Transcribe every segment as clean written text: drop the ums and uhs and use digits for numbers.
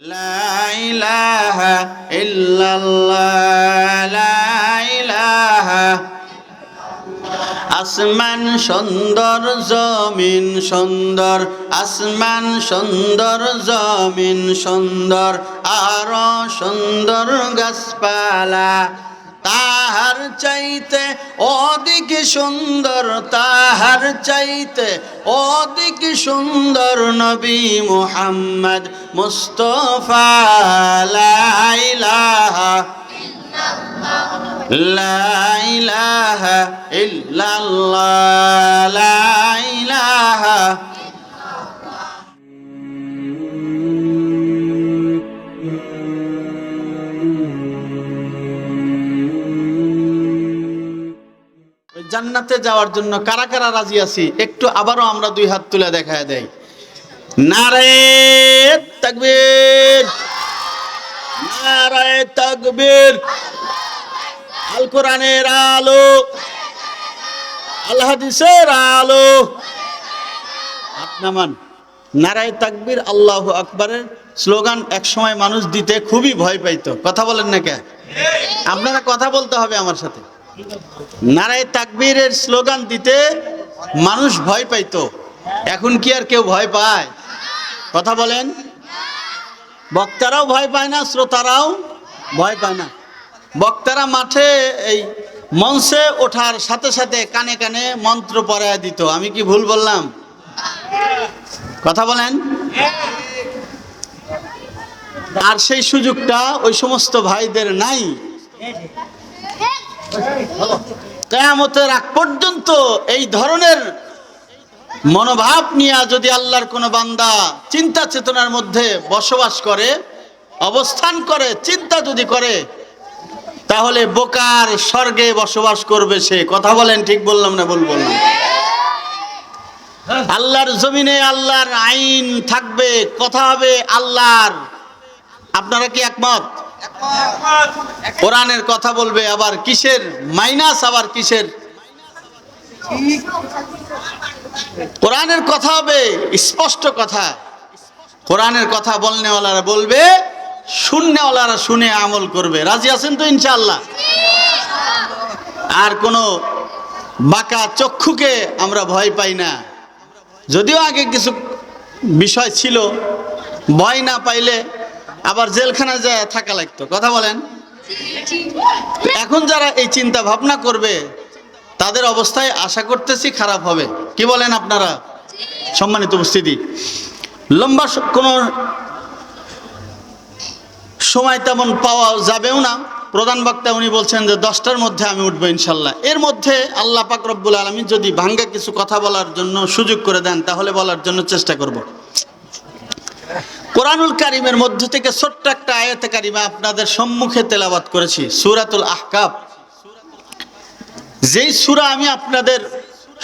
لا إله إلا الله لا إله আসমান সুন্দর জমিন সুন্দর আসমান সুন্দর জমিন সুন্দর আরো সুন্দর গাছপালা তাহার চাইতে অধিক সুন্দর তাহার চাইতে অধিক সুন্দর নবী মুহাম্মদ মুস্তাফা লা ইলাহা লা ইলাহা ইল্লাল্লাহ লা ইলাহা জান্নাতে যাওয়ার জন্য কারা কারা রাজি আছি একটু আবারও আমরা দুই হাত তুলে দেখায় দেই নারে তাকবীর নারে তাকবীর আল কোরআনের আলো আল হাদিসের আলো আপনামান নারায়ে তাকবীর আল্লাহু আকবারের স্লোগান একসময় মানুষ দিতে খুবই ভয় পাইতো কথা বলেন না কে আপনারা কথা বলতে হবে আমার সাথে নারায়ে তাকবীরের স্লোগান দিতে মানুষ ভয় পাইতো এখন কি আর কেউ ভয় পায় কথা বলেন বক্তারাও ভয় পায় না শ্রোতারাও ভয় পায় না বক্তারা মাঠে এই মঞ্চে ওঠার সাথে সাথে কানে কানে মন্ত্র পড়ায় দিত আমি কি ভুল বললাম কথা বলেন আর সেই সুযোগটা ওই সমস্ত ভাইদের নাই কিয়ামতের আগ পর্যন্ত এই ধরনের মনোভাব নিয়ে যদি আল্লাহর কোন বান্দা চিন্তা চেতনার মধ্যে বসবাস করে অবস্থান করে চিন্তা যদি করে তাহলে বোকার স্বর্গে বসবাস করবে সে কথা বলেন ঠিক বললাম না ভুল বললাম আল্লাহর জমিনে আল্লাহর আইন থাকবে কথা হবে আল্লাহর আপনারা কি একমত কোরআনের কথা বলবে আবার কিসের মাইনাস আবার কিসের কোরআনের কথা হবে স্পষ্ট কথা কোরআনের কথা বলনেওয়ালারা বলবে শুননেওয়ালারা শুনে আমল করবে রাজি আছেন তো ইনশাআল্লাহ আর কোনো বাঁকা চক্ষুকে আমরা ভয় পাই না যদিও আগে কিছু বিষয় ছিল ভয় না পাইলে আবার জেলখানায় যায় থাকা লাগতো কথা বলেন এখন যারা এই চিন্তা ভাবনা করবে তাদের অবস্থায় আশা করতেছি খারাপ হবে কি বলেন আপনারা সম্মানিত উপস্থিতি লম্বা কোনো সময় তেমন পাওয়া যাবেও না প্রধান বক্তা উনি বলছেন যে 10টার মধ্যে আমি উঠবো ইনশাল্লাহ এর মধ্যে আল্লাহ পাক রব্বুল আলামিন যদি ভাঙ্গা কিছু কথা বলার জন্য সুযোগ করে দেন তাহলে বলার জন্য চেষ্টা করব কোরআনুল কারীমের মধ্য থেকে ছোট্ট একটা আয়াতে কারিমা আপনাদের সম্মুখে তেলাওয়াত করেছি সূরাতুল আহকাফ যেই সূরা আমি আপনাদের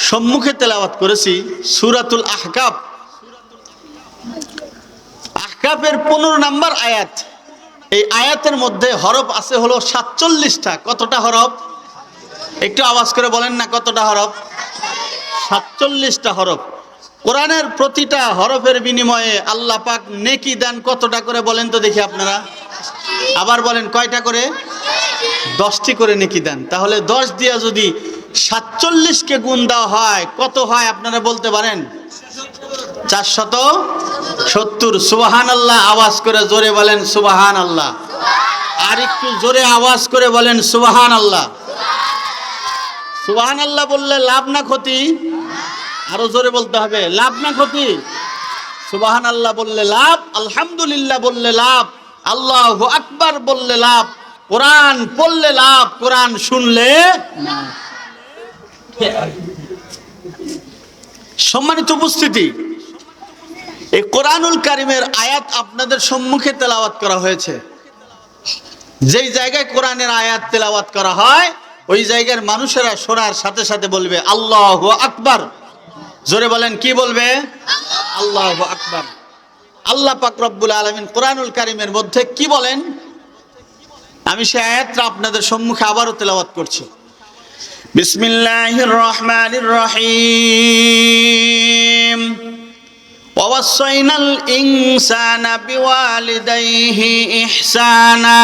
সম্মুখে তেলাওয়াত করেছি সূরাতুল আহকাফ আহকাফের 15 নম্বর আয়াত এই আয়াতের মধ্যে হরফ আছে হলো 47টা কতটা হরফ একটু আওয়াজ করে বলেন না কতটা হরফ 47টা হরফ কোরআনের প্রতিটা হরফের বিনিময়ে আল্লাহ পাক নেকি দেন কতটা করে বলেন তো দেখি আপনারা আবার বলেন কয়টা করে 10টি করে নেকি দেন তাহলে 10 দিয়া যদি 47 কে গুণ দেওয়া হয় কত হয় আপনারা বলতে পারেন 470 সুবহানাল্লাহ আওয়াজ করে জোরে বলেন সুবহানাল্লাহ আর একটু জোরে আওয়াজ করে বলেন সুবহানাল্লাহ সুবহানাল্লাহ বললে লাভ না ক্ষতি আরো জোরে বলতে হবে লাভ না ক্ষতি সুবহানাল্লাহ বললে লাভ আলহামদুলিল্লাহ বললে লাভ আল্লাহু আকবার বললে লাভ কোরআন পড়লে লাভ কোরআন শুনলে সম্মানিত উপস্থিতি এই কোরআনুল কারীমের আয়াত আপনাদের সম্মুখে তেলাওয়াত করা হয়েছে যেই জায়গায় কোরআনের আয়াত তেলাওয়াত করা হয় ওই জায়গার মানুষেরা শোনার সাথে সাথে বলবে আল্লাহু আকবার জোরে বলেন কি বলবে আল্লাহু আকবার আল্লাহ পাক রব্বুল আলামিন কোরআনুল কারীমের মধ্যে কি বলেন আমি সেই আয়াতটা আপনাদের সম্মুখে আবারও তেলাওয়াত করছি বিসমিল্লাহির রহমানির রহিম ওয়াসাইনাল ইনসানা বিওয়ালিদাইহি ইহসানা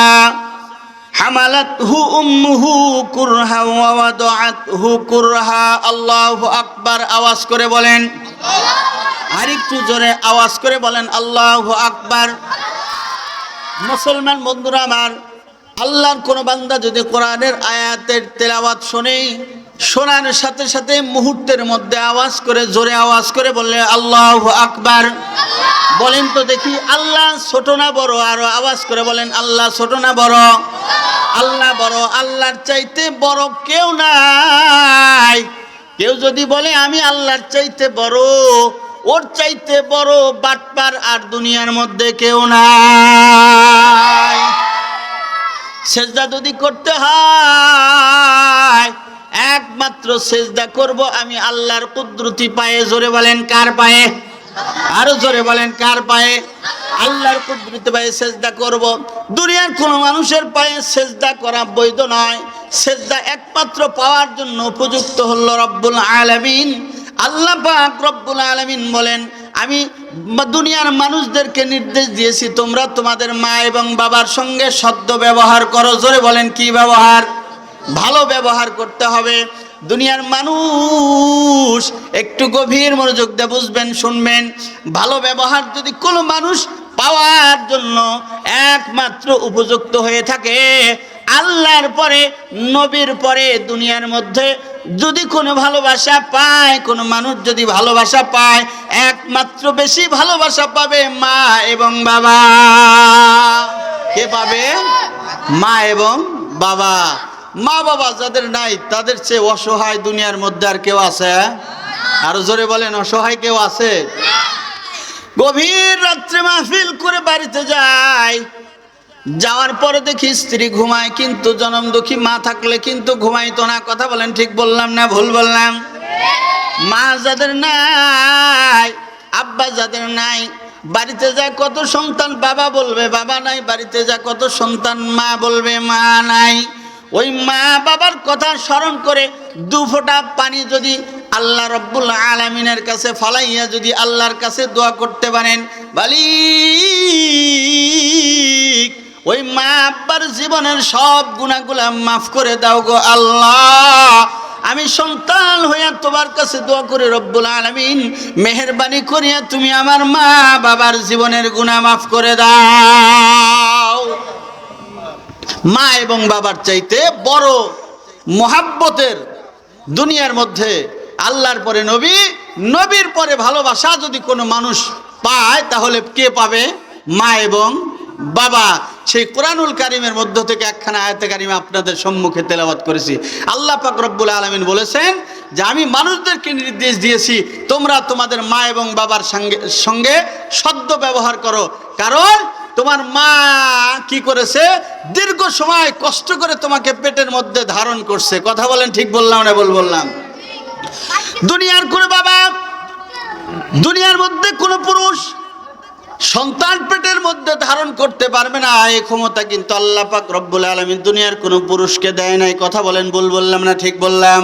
হামালাতহু উম্মুহু কুরহা ওয়া ওয়াদাআতহু কুরহা। আল্লাহু আকবার। আওয়াজ করে বলেন, আরেকটু জোরে আওয়াজ করে বলেন আল্লাহু আকবার। মুসলমান বন্ধুরা আমার, আল্লাহর কোন বান্দা যদি কোরআনের আয়াতের তেলাওয়াত শোনে, শোনার সাথে সাথে মুহূর্তের মধ্যে আওয়াজ করে জোরে আওয়াজ করে বললে আল্লাহু আকবার। বলেন তো দেখি, আল্লাহ ছোট না বড়? আরো আওয়াজ করে বলেন, আল্লাহ ছোট না বড়? আল্লাহ বড়। আল্লাহর চাইতে বড় কেউ নাই। কেউ যদি বলে আমি আল্লাহর চাইতে বড়, ওর চাইতে বড় বাটপার আর দুনিয়ার মধ্যে কেউ নাই। সেজদা যদি করতে হয়, একমাত্র সেজদা করব আমি আল্লাহর কুদরতি পায়ে। জোরে বলেন কার পায়ে? আরো জোরে বলেন কার পায়ে? আল্লাহর কুদরতি পায়ে সেজদা করব। দুনিয়ার কোন মানুষের পায়ে সেজদা করা বৈধ নয়। সেজদা একমাত্র পাওয়ার জন্য উপযুক্ত হলো রব্বুল আলামিন। আল্লাহ পাক রব্বুল আলামিন বলেন, আমি দুনিয়ার মানুষদেরকে নির্দেশ দিয়েছি তোমরা তোমাদের মা এবং বাবার সঙ্গে সদ্য ব্যবহার করো। জোরে বলেন কি ব্যবহার? ভালো ব্যবহার করতে হবে। দুনিয়ার মানুষ একটু গভীর মনোযোগ দিয়ে বুঝবেন, শুনবেন। ভালো ব্যবহার যদি কোনো মানুষ পাওয়ার জন্য একমাত্র উপযুক্ত হয়ে থাকে, আল্লাহর পরে নবীর পরে দুনিয়ার মধ্যে যদি কোনো ভালোবাসা পায়, কোনো মানুষ যদি ভালোবাসা পায়, একমাত্র বেশি ভালোবাসা পাবে মা এবং বাবা। কে পাবে? মা এবং বাবা। মা বাবা যাদের নাই তাদের চেয়ে অসহায় দুনিয়ার মধ্যে আর কেউ আছে? আরো জোরে বলেন, অসহায় কেউ আছে? গভীর রাত্রে মাহফিল করে বাড়িতে যায়, যাওয়ার পরে দেখি স্ত্রী ঘুমায়, কিন্তু জনমদুখী মা থাকলে কিন্তু ঘুমাইতো না। কথা বলেন ঠিক বললাম না ভুল বললাম? মা যাদের নাই, আব্বা যাদের নাই, বাড়িতে যায় কত সন্তান বাবা বলবে বাবা নাই, বাড়িতে যায় কত সন্তান মা বলবে মা নাই। ওই মা বাবার কথা স্মরণ করে দু ফোঁটা পানি যদি আল্লাহ রব্বুল আলামিনের কাছে ফালাইয়া যদি আল্লাহর কাছে দোয়া করতে পারেন, মালিক ওই মা আব্বার জীবনের সব গুনাহগুলা মাফ করে দাও গো আল্লাহ। আমি সন্তান হইয়া তোমার কাছে দোয়া করি রব্বুল আলামিন, মেহেরবানি করিয়া তুমি আমার মা বাবার জীবনের গুনাহ মাফ করে দাও। মা এবং বাবার চাইতে বড় মোহাব্বতের দুনিয়ার মধ্যে আল্লাহর পরে নবী, নবীর পরে ভালোবাসা যদি কোনো মানুষ পায় তাহলে কে পাবে? মা এবং বাবা। সেই কোরআনুল কারীমের মধ্য থেকে একখানা আয়াতে কারিমা আপনাদের সম্মুখে তেলাওয়াত করেছি। আল্লাহ পাক রব্বুল আলামিন বলেছেন যে আমি মানুষদেরকে নির্দেশ দিয়েছি তোমরা তোমাদের মা এবং বাবার সঙ্গে সদ্য ব্যবহার করো, কারণ তোমার মা কি করেছে? দীর্ঘ সময় কষ্ট করে তোমাকে পেটের মধ্যে ধারণ করছে। কথা বলেন ঠিক বললাম না ভুল বললাম? দুনিয়ার কোন বাবা, দুনিয়ার মধ্যে কোন পুরুষ সন্তান পেটের মধ্যে ধারণ করতে পারবে না, এই ক্ষমতা কিন্তু আল্লাহ পাক রব্বুল আলামিন দুনিয়ার কোন পুরুষকে দেয় নাই। কথা বলেন ভুল বললাম না ঠিক বললাম?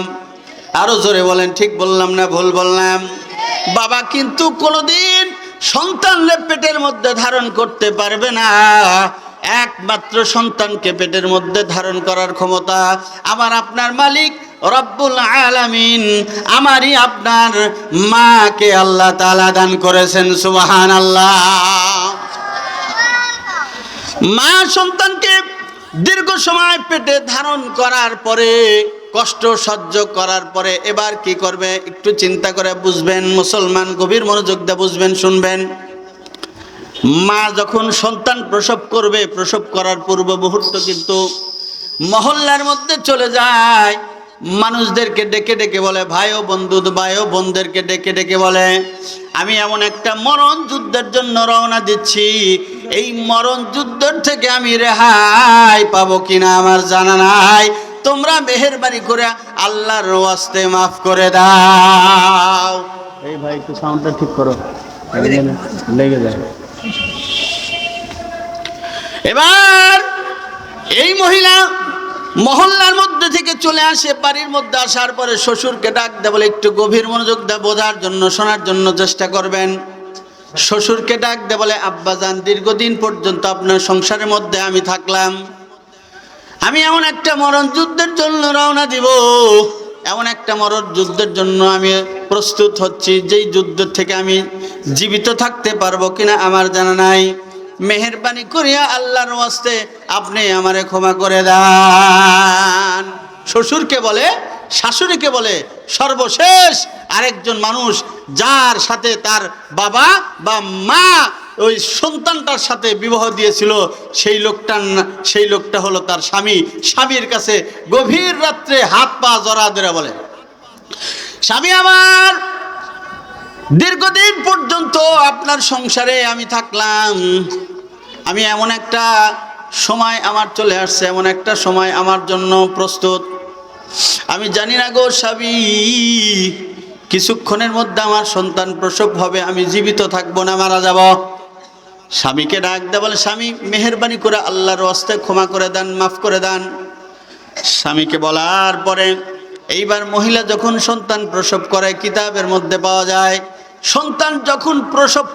আরো জোরে বলেন ঠিক বললাম না ভুল বললাম? বাবা কিন্তু কোনোদিন সন্তানকে পেটের মধ্যে ধারণ করতে পারবে না। একমাত্র সন্তানকে পেটের মধ্যে ধারণ করার ক্ষমতা আমার আপনার মালিক রব্বুল আলামিন আমারই আপনার মাকে আল্লাহ তাআলা দান করেছেন। সুবহানাল্লাহ। মা সন্তানকে দীর্ঘ সময় পেটে ধারণ করার পরে, কষ্ট সহ্য করার পরে এবার কি করবে একটু চিন্তা করে বুঝবেন। মুসলমান গভীর মনোযোগ দিয়ে বুঝবেন, শুনবেন। মা যখন সন্তান প্রসব করবে, প্রসব করার পূর্ব মুহূর্ত কিন্তু মহল্লার মধ্যে চলে যায়, মানুষদেরকে ডেকে ডেকে বলে, ভাই ও বন্ধু, ভাই ও বোনদেরকে ডেকে ডেকে বলে আমি এমন একটা মরণ যুদ্ধের জন্য রওনা দিচ্ছি, এই মরণ যুদ্ধের থেকে আমি রেহাই পাবো কিনা আমার জানা নাই, তোমরা মেহেরবানি করে আল্লাহর ওয়াস্তে মাফ করে দাও। এই ভাই একটু সাউন্ডটা ঠিক করো, লেগে যায়। এবার এই মহিলা মহল্লার মধ্যে থেকে চলে আসে, বাড়ির মধ্যে আসার পরে শ্বশুরকে ডাক দেয়, বলে একটু গভীর মনোযোগ দিয়ে বোঝার জন্য, শোনার জন্য চেষ্টা করবেন। শ্বশুরকে ডাক দে বলে আব্বাজান, দীর্ঘদিন পর্যন্ত আপনার সংসারের মধ্যে আমি থাকলাম, আমি এমন একটা মরণ যুদ্ধের জন্য রওনা দিব, এমন একটা মরণ যুদ্ধের জন্য আমি প্রস্তুত হচ্ছি, যেই যুদ্ধ থেকে আমি জীবিত থাকতে পারবো কিনা আমার জানা নাই, মেহেরবানি করিয়া আল্লাহর ওয়াস্তে আপনি আমারে ক্ষমা করে দেন। শ্বশুরকে বলে, শাশুড়িকে বলে সর্বশেষ আরেকজন মানুষ যার সাথে তার বাবা বা মা ওই সন্তানটার সাথে বিবাহ দিয়েছিল, সেই লোকটা হলো তার স্বামী। স্বামীর কাছে গভীর রাত্রে হাত পা জড়া ধরে বলে, স্বামী আমার, দীর্ঘদিন পর্যন্ত আপনার সংসারে আমি থাকলাম, আমি এমন একটা সময় আমার চলে আসছে, এমন একটা সময় আমার জন্য প্রস্তুত, আমি জানি না গো স্বামী, কিছুক্ষণের মধ্যে আমার সন্তান প্রসব হবে, আমি জীবিত থাকবো না, মারা যাব। স্বামীকে ডাক দে বলে, স্বামী মেহেরবানি করে আল্লাহর ওয়াস্তে ক্ষমা করে দেন, মাফ করে দেন। স্বামীকে বলার পরে এইবার মহিলা যখন সন্তান প্রসব করে, কিতাবের মধ্যে পাওয়া যায় সন্তান যখন প্রসব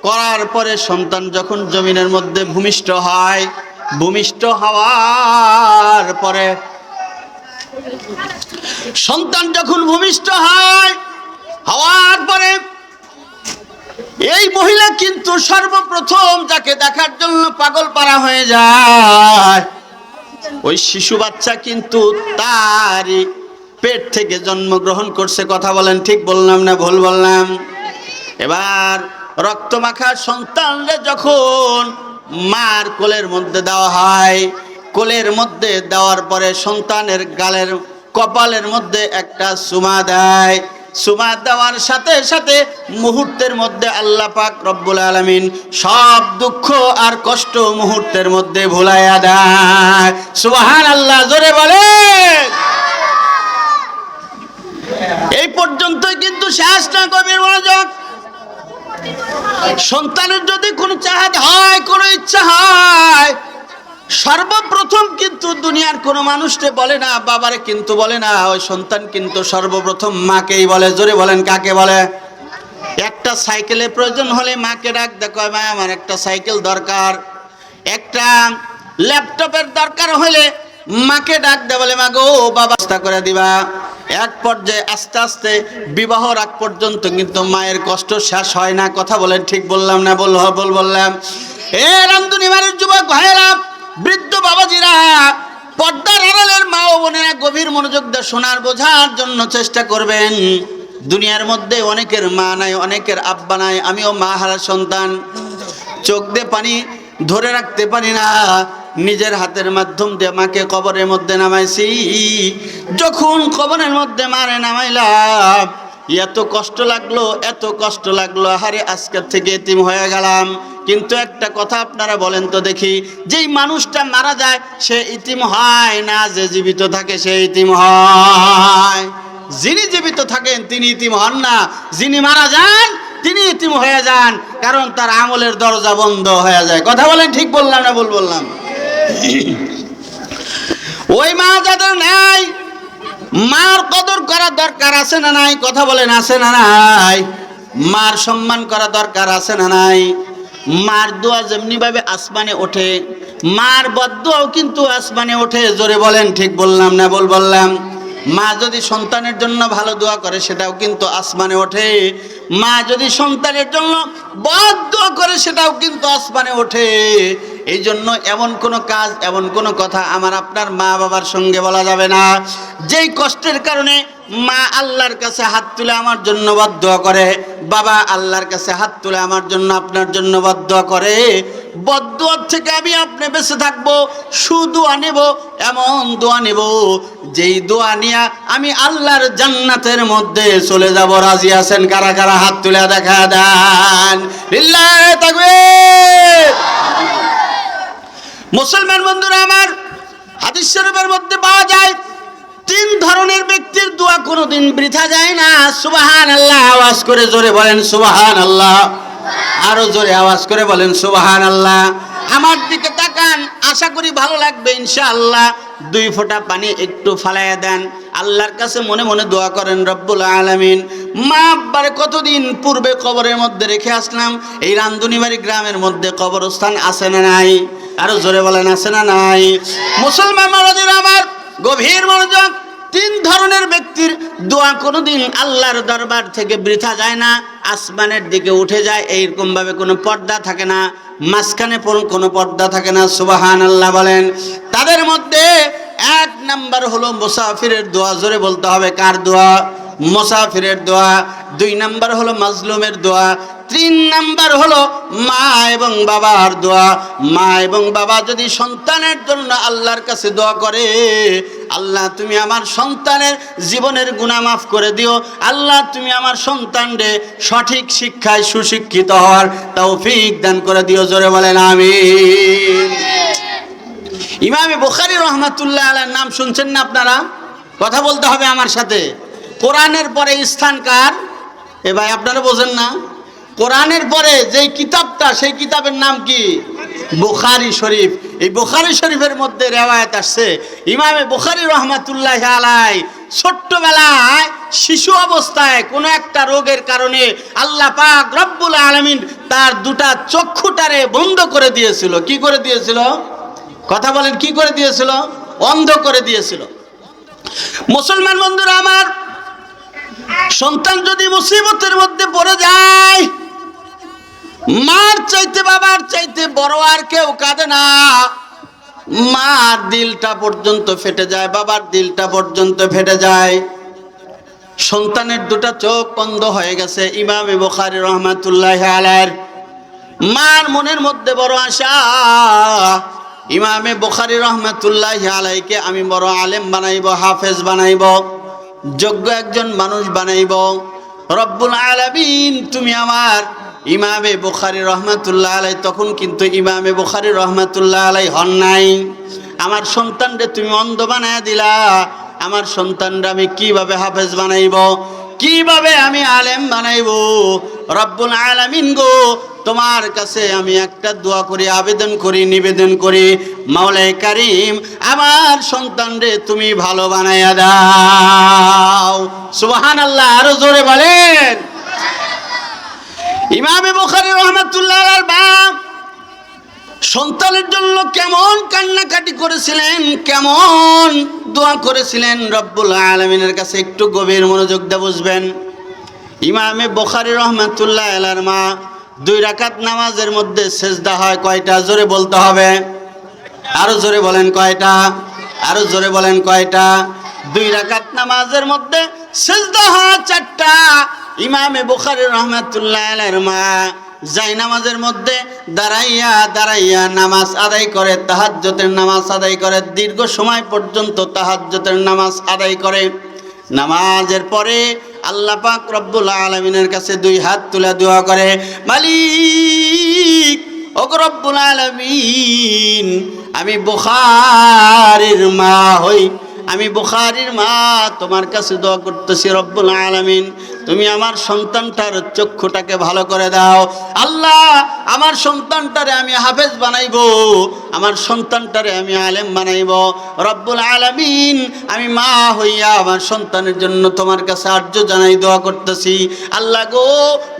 করার পরে সন্তান যখন জমিনের মধ্যে ভূমিষ্ঠ হয়, ভূমিষ্ঠ হওয়ার পরে সন্তান যখন ভূমিষ্ঠ হওয়ার পরে এই মহিলা কিন্তু সর্বপ্রথম যাকে দেখার জন্য পাগল পারা হয়ে যায়, ওই শিশু বাচ্চা কিন্তু তারই পেট থেকে জন্মগ্রহণ করছে। কথা বলেন, ঠিক বললাম না ভুল বললাম? এবার রক্তমাখা সন্তানরে যখন মার কোলের মধ্যে দেওয়া হয়, কোলের মধ্যে দেওয়ার পরে সন্তানের গালের কপালের মধ্যে একটা চুমা দেয়, চুমা দেওয়ার সাথে সাথে মুহূর্তের মধ্যে আল্লাহ পাক রব্বুল আলামিন সব দুঃখ আর কষ্ট মুহূর্তের মধ্যে ভুলাইয়া দেয়। সুবহানাল্লাহ, জোরে বলে। এই পর্যন্তই কিন্তু শেষ না, গভীর মনোযোগ। সন্তানের যদি কোনো চাহাত হয়, কোনো ইচ্ছা হয়, সর্বপ্রথম কিন্তু দুনিয়ার কোনো মানুষকে বলে না, বাবারে কিন্তু বলে না, ওই সন্তান কিন্তু সর্বপ্রথম মাকেই বলে। জোরে বলেন, কাকে বলে? একটা সাইকেলের প্রয়োজন হলে মাকে ডাক দেখো, মা আমার একটা সাইকেল দরকার, একটা ল্যাপটপের দরকার হলে মাকে ডাক দে বলে, মা গো ব্যবস্থা করে দিবা। এক পর্যায়ে আস্তে আস্তে বিবাহর আগ পর্যন্ত কিন্তু মায়ের কষ্ট শেষ হয় না। কথা বলেন, ঠিক বললাম না ভুল বললাম? এ রামধুনী মায়ের যুবক ভাইয়েরা, বৃদ্ধ বাবাজিরা, পর্দার আড়ালের মা ও বোনেরা, গভীর মনোযোগ দিয়ে শোনার বোঝার জন্য চেষ্টা করবেন। দুনিয়ার মধ্যে অনেকের মা নাই, অনেকের আব্বা নাই। আমিও মা হারা সন্তান, চোখ দিয়ে পানি ধরে রাখতে পারি না, নিজের হাতের মাধ্যম দিয়ে মাকে কবরের মধ্যে নামাইছি। যখন কবরের মধ্যে মারে নামাইলাম, এত কষ্ট লাগলো, এত কষ্ট লাগলো, আরে আজকের থেকে এতিম হয়ে গেলাম। কিন্তু একটা কথা আপনারা বলেন তো দেখি, যেই মানুষটা মারা যায় সে ইতিম হয় না, যে জীবিত থাকে সে ইতিম হয়? যিনি জীবিত থাকেন তিনি ইতিম হন না, যিনি মারা যান তিনি ইতিম হয়ে যান, কারণ তার আমলের দরজা বন্ধ হয়ে যায়। কথা বলেন, ঠিক বললাম না ভুল বললাম? ওই মা যাদের নাই, মার কদর করা দরকার আছে না নাই? কথা বলেন, আছে না নাই? মার সম্মান করা দরকার আছে না নাই? মার দোয়া যেমনি ভাবে আসমানে ওঠে, মার বদদোয়াও কিন্তু আসমানে ওঠে। জোরে বলেন, ঠিক বললাম না ভুল বললাম? মা যদি সন্তানের জন্য ভালো দোয়া করে সেটাও কিন্তু আসমানে ওঠে, মা যদি সন্তানের জন্য বদদোয়া করে সেটাও কিন্তু আসমানে ওঠে। এই জন্য এমন কোনো কাজ, এমন কোনো কথা আমার আপনার মা বাবার সঙ্গে বলা যাবে না, যেই কষ্টের কারণে মা আল্লাহর কাছে হাত তুলে আমার জন্য বদদোয়া করে, বাবা আল্লাহর কাছে হাত তুলে আমার জন্য আপনার জন্য বদদোয়া করে। বদদোয়ার থেকে আমি আপনি বেঁচে থাকবো, সুদোয়া নেব, এমন দোয়া নেব যেই দোয়া নিয়ে আমি আল্লাহর জান্নাতের মধ্যে চলে যাব। রাজি আছেন? কারা কারা হাত তুলে দেখা দেন। লিল্লাহি তাকবীর। মুসলমান বন্ধুরা আমার, হাদিস শরীফের মধ্যে পাওয়া যায় তিন ধরনের ব্যক্তির দোয়া কোনোদিন বৃথা যায় না। সুবহানাল্লাহ, আওয়াজ করে জোরে বলেন সুবহানাল্লাহ। আরো জোরে আওয়াজ করে বলেন সুবহানাল্লাহ। আমার দিকে তাকান, আশা করি ভালো লাগবে ইনশাআল্লাহ। 2 ফোঁটা পানি একটু ফালাইয়া দেন, আল্লাহর কাছে মনে মনে দোয়া করেন, রব্বুল আলামিন মা আব্বারে কতদিন পূর্বে কবরের মধ্যে রেখে আসলাম, এই রান্ধুনিবাড়ি গ্রামের মধ্যে কবরস্থান আছে না নাই? আরো জোরে বলেন, আছে না নাই? মুসলমান মারাদিন আমার গভীর মনোযোগ। 3 ধরনের ব্যক্তির দোয়া কোনোদিন আল্লাহর দরবার থেকে বৃথা যায় না, আসমানের দিকে উঠে যায়, এইরকম ভাবে কোনো পর্দা থাকে না, মাঝখানে কোনো পর্দা থাকে না। সুবহানাল্লাহ বলেন। তাদের মধ্যে 1 নাম্বার হলো মুসাফিরের দোয়া। জোরে বলতে হবে, কার দোয়া? মুসাফিরের দোয়া। 2 নাম্বার হলো মাজলুমের দোয়া। 3 নাম্বার হলো মা এবং বাবার দোয়া। মা এবং বাবা যদি সন্তানের জন্য আল্লাহর কাছে দোয়া করে, আল্লাহ তুমি আমার সন্তানের জীবনের গুনাহ মাফ করে দিও, আল্লাহ তুমি আমার সন্তানকে সঠিক শিক্ষায় সুশিক্ষিত হওয়ার তৌফিক দান করে দিও। জোরে বলেন আমিন। ইমামে বুখারী রাহমাতুল্লাহ আলাইহির নাম শুনছেন না আপনারা? কথা বলতে হবে আমার সাথে। কোরআনের পরে স্থান কার? এ ভাই আপনারা বোঝেন না? কোরআনের পরে যেই কিতাবটা, সেই কিতাবের নাম কি? বুখারী শরীফ। এই বুখারী শরীফের মধ্যে রিওয়ায়াত আসছে, ইমামে বুখারী রাহমাতুল্লাহি আলাইহি ছোট্টবেলায় শিশু অবস্থায় কোনো একটা রোগের কারণে আল্লাহ পাক রব্বুল আলামিন তার 2টা চক্ষুটারে বন্ধ করে দিয়েছিল। কি করে দিয়েছিল? কথা বলেন, কি করে দিয়েছিল? অন্ধ করে দিয়েছিল। মুসলমান বন্ধুরা আমার, সন্তান যদি মুসিবতের মধ্যে পড়ে যায়, মার চাইতে বাবার চাইতে বড় আর কেউ কাঁদে না। মার দিলটা পর্যন্ত ফেটে যায়, বাবার দিলটা পর্যন্ত ফেটে যায়। সন্তানের 2টা চোখ অন্ধ হয়ে গেছে। ইমামে বুখারী রাহমাতুল্লাহি আলাইহির মার মনের মধ্যে বড় আশা, ইমামে বুখারী রাহমাতুল্লাহি আলাইহিকে আমি বড় আলেম বানাইব, হাফেজ বানাইব, যোগ্য একজন মানুষ বানাইব। রব্বুল আলামিন তুমি আমার ইমামে বুখারী রাহমাতুল্লাহ আলাইহি, তখন কিন্তু ইমামে বুখারী রাহমাতুল্লাহ আলাইহি হন নাই, আমার সন্তানরে তুমি অন্ধ বানায়া দিলা। আমার সন্তানরা আমি কিভাবে হাফেজ বানাইব, কিভাবে আমি আলেম বানাইব? রব্বুল আলামিন গো, তোমার কাছে আমি একটা দোয়া করি, আবেদন করি, নিবেদন করি, মাওলাই কারীম আমার সন্তানরে তুমি ভালো বানায়া দাও। সুবহানাল্লাহ, আরো জোরে বলেন। ইমামে বুখারী রাহমাতুল্লাহ আলাইহির বাপ সন্তানের জন্য কেমন কান্নাকাটি করেছিলেন, কেমন দোয়া করেছিলেন রব্বুল আলামিনের কাছে, একটু গভীর মনোযোগ দিয়ে বুঝবেন। ইমামে বুখারী রাহমাতুল্লাহ আলাইহির মা 2 রাকাত নামাজের মধ্যে সেজদা হয় কয়টা? জোরে বলতে হবে, আরো জোরে বলেন কয়টা? আরো জোরে বলেন কয়টা? 2 রাকাত নামাজের মধ্যে সেজদা হয় 4টা। ইমামে বুখারী রাহমাতুল্লাহ আলাইহির মা যাই নামাজের মধ্যে দাঁড়াইয়া দাঁড়াইয়া নামাজ আদায় করে, তাহাজ্জুদের নামাজ আদায় করে, দীর্ঘ সময় পর্যন্ত তাহাজ্জুদের নামাজ আদায় করে। নামাজের পরে আল্লাহ পাক রব্বুল আলামিনের কাছে 2 হাত তুলে দোয়া করে, মালিক ও রব্বুল আলামিন, আমি বুখারীর মা হই, আমি বুখারীর মা তোমার কাছে দোয়া করতেছি, রব্বুল আলামিন তুমি আমার সন্তানটার চক্ষুটাকে ভালো করে দাও। আল্লাহ আমার সন্তানটারে আমি হাফেজ বানাইবো, আমার সন্তানটারে আমি আলেম বানাইবো। রব্বুল আলামিন আমি মা হইয়া আমার সন্তানের জন্য তোমার কাছে আর্য জানাই দোয়া করতেছি। আল্লাহ গো,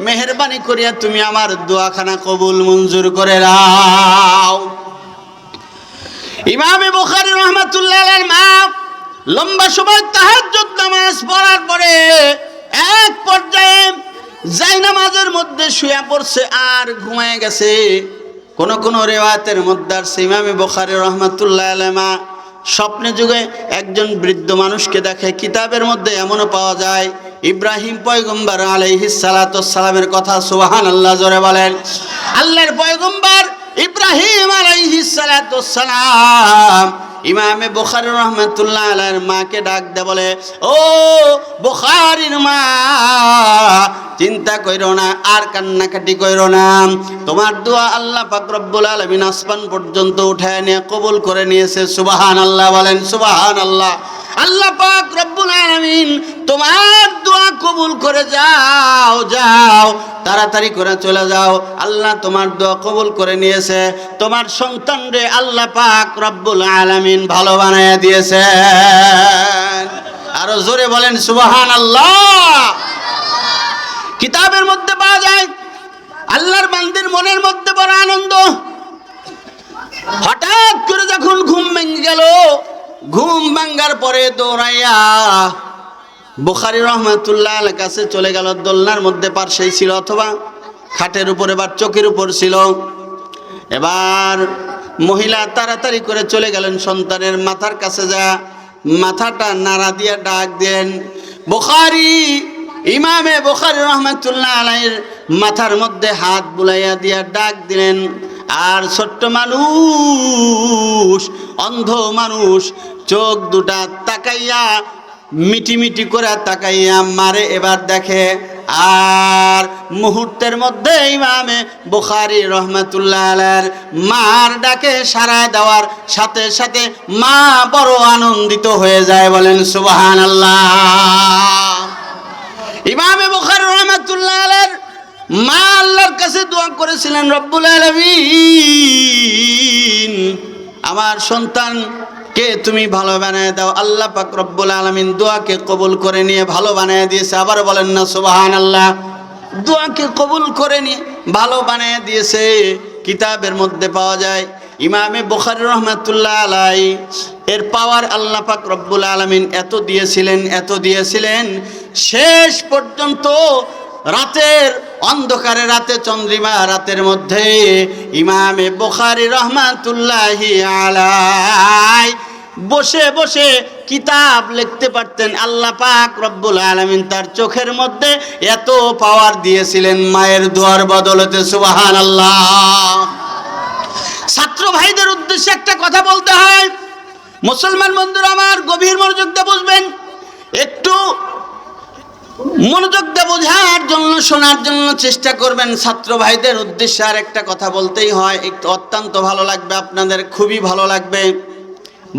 মেহেরবানি করিয়া তুমি আমার দোয়াখানা কবুল মঞ্জুর করে দাও। ইমামে বুখারী রাহমাতুল্লাহ আলাইহির মা লম্বা সময় তাহাজ্জুদ নামাজ পড়ার পরে এক পর্যায়ে যাই নামাজের মধ্যে শুয়ে পড়ছে আর ঘুমায় গেছে। কোন কোন রিওয়ায়াতের মধ্যে আছে ইমামে বুখারী রাহমাতুল্লাহ আলাইহি মা স্বপ্নে যুগে একজন বৃদ্ধ মানুষকে দেখে। কিতাবের মধ্যে এমনও পাওয়া যায় ইব্রাহিম পয়গম্বর আলাইহিস সালাতু ওয়াস সালামের কথা। সুবহানাল্লাহ, জোরে বলেন। আল্লাহর পয়গম্বর ইব্রাহিম আলাইহিস সালাতু ওয়াস সালাম ইমামে বুখারী রাহমাতুল্লাহ আলাইহির মাকে ডাক দে বলে, ও বুখারীর মা, চিন্তা কইরো না আর কান্নাকাটি কইরো না, তোমার দোয়া আল্লাহ পাক রব্বুল আলামিন আসমান পর্যন্ত উঠায় নিয়ে কবুল করে নিয়েছে। সুবহানাল্লাহ বলেন, সুবহানাল্লাহ। আল্লাহ পাক রব্বুল আলামিন তোমার দোয়া কবুল করে যাও, যাও তাড়াতাড়ি করে চলে যাও, আল্লাহ তোমার দোয়া কবুল করে নিয়েছে, তোমার সন্তান রে আল্লাহ পাক রব্বুল আলামিন ভালো বানায়া দিয়েছে। আরো জোরে বলেন সুবহানাল্লাহ। কিতাবের মধ্যে পাওয়া যায় আল্লাহর বান্দির মনের মধ্যে বড় আনন্দ। হঠাৎ করে যখন ঘুম ভেঙে গেল, ঘুম ভাঙার পরে দৌড়াইয়া বুখারী রহমাতুল্লাহ আলাইহির কাছে চলে গেল। দোলনার মধ্যে পার্শ্বেই ছিল অথবা খাটের উপরে বা চৌকির উপর ছিল। এবার মহিলা তাড়াতাড়ি করে চলে গেলেন সন্তানের মাথার কাছে, যা মাথাটা নাড়া দিয়ে ডাক দেন, বুখারী, ইমামে বুখারী রহমাতুল্লাহ আলাইহির মাথার মধ্যে হাত বুলাইয়া দিয়া ডাক দিলেন। আর ছোট্ট মানুষ, অন্ধ মানুষ, চোখ দুটা তাকাইয়া মিটি মিটি করে তাকাইয়া মারে এবার দেখে। আর মুহূর্তের মধ্যে ইমামে বুখারী রহমাতুল্লাহ আলাইহির মার ডাকে সাড়া দেওয়ার সাথে সাথে মা বড় আনন্দিত হয়ে যায়। বলেন সুবহানাল্লাহ। ইমামে বুখারী রহমাতুল্লাহ আলাইহির মা আল্লাহর কাছে দোয়া করেছিলেন, রব্বুল আলামিন আমার সন্তানকে তুমি ভালো বানায় দাও। আল্লাহ পাক রব্বুল আলামিন দোয়াকে কবুল করে নিয়ে ভালো বানায় দিয়েছে। আবার বলেন না সুবহানাল্লাহ। দোয়াকে কবুল করে নিয়ে ভালো বানায় দিয়েছে। কিতাবের মধ্যে পাওয়া যায় ইমামে বুখারী রহমাতুল্লাহ আলাইহি এর পাওয়ার আল্লাহ পাক রব্বুল আলামিন এত দিয়েছিলেন, এত দিয়েছিলেন, শেষ পর্যন্ত রাতের অন্ধকারে, রাতে চন্দ্রিমা রাতের মধ্যে ইমামে বুখারী রহমাতুল্লাহি আলাইহি বসে বসে কিতাব লিখতে পারতেন। আল্লাহ পাক রব্বুল আলামিন তার চোখের মধ্যে এত পাওয়ার দিয়েছিলেন মায়ের দোয়ার বদলতে। সুবহানাল্লাহ। ছাত্র ভাইদের উদ্দেশ্যে একটা কথা বলতে হয়, মুসলমান বন্ধুরা আমার গভীর মনোযোগ দিয়ে বুঝবেন, একটু মনোযোগ দিয়ে বোঝার জন্য, শোনার জন্য চেষ্টা করবেন। ছাত্র ভাইদের উদ্দেশ্যে আর একটা কথা বলতেই হয়, একটু অত্যন্ত ভালো লাগবে আপনাদের, খুবই ভালো লাগবে।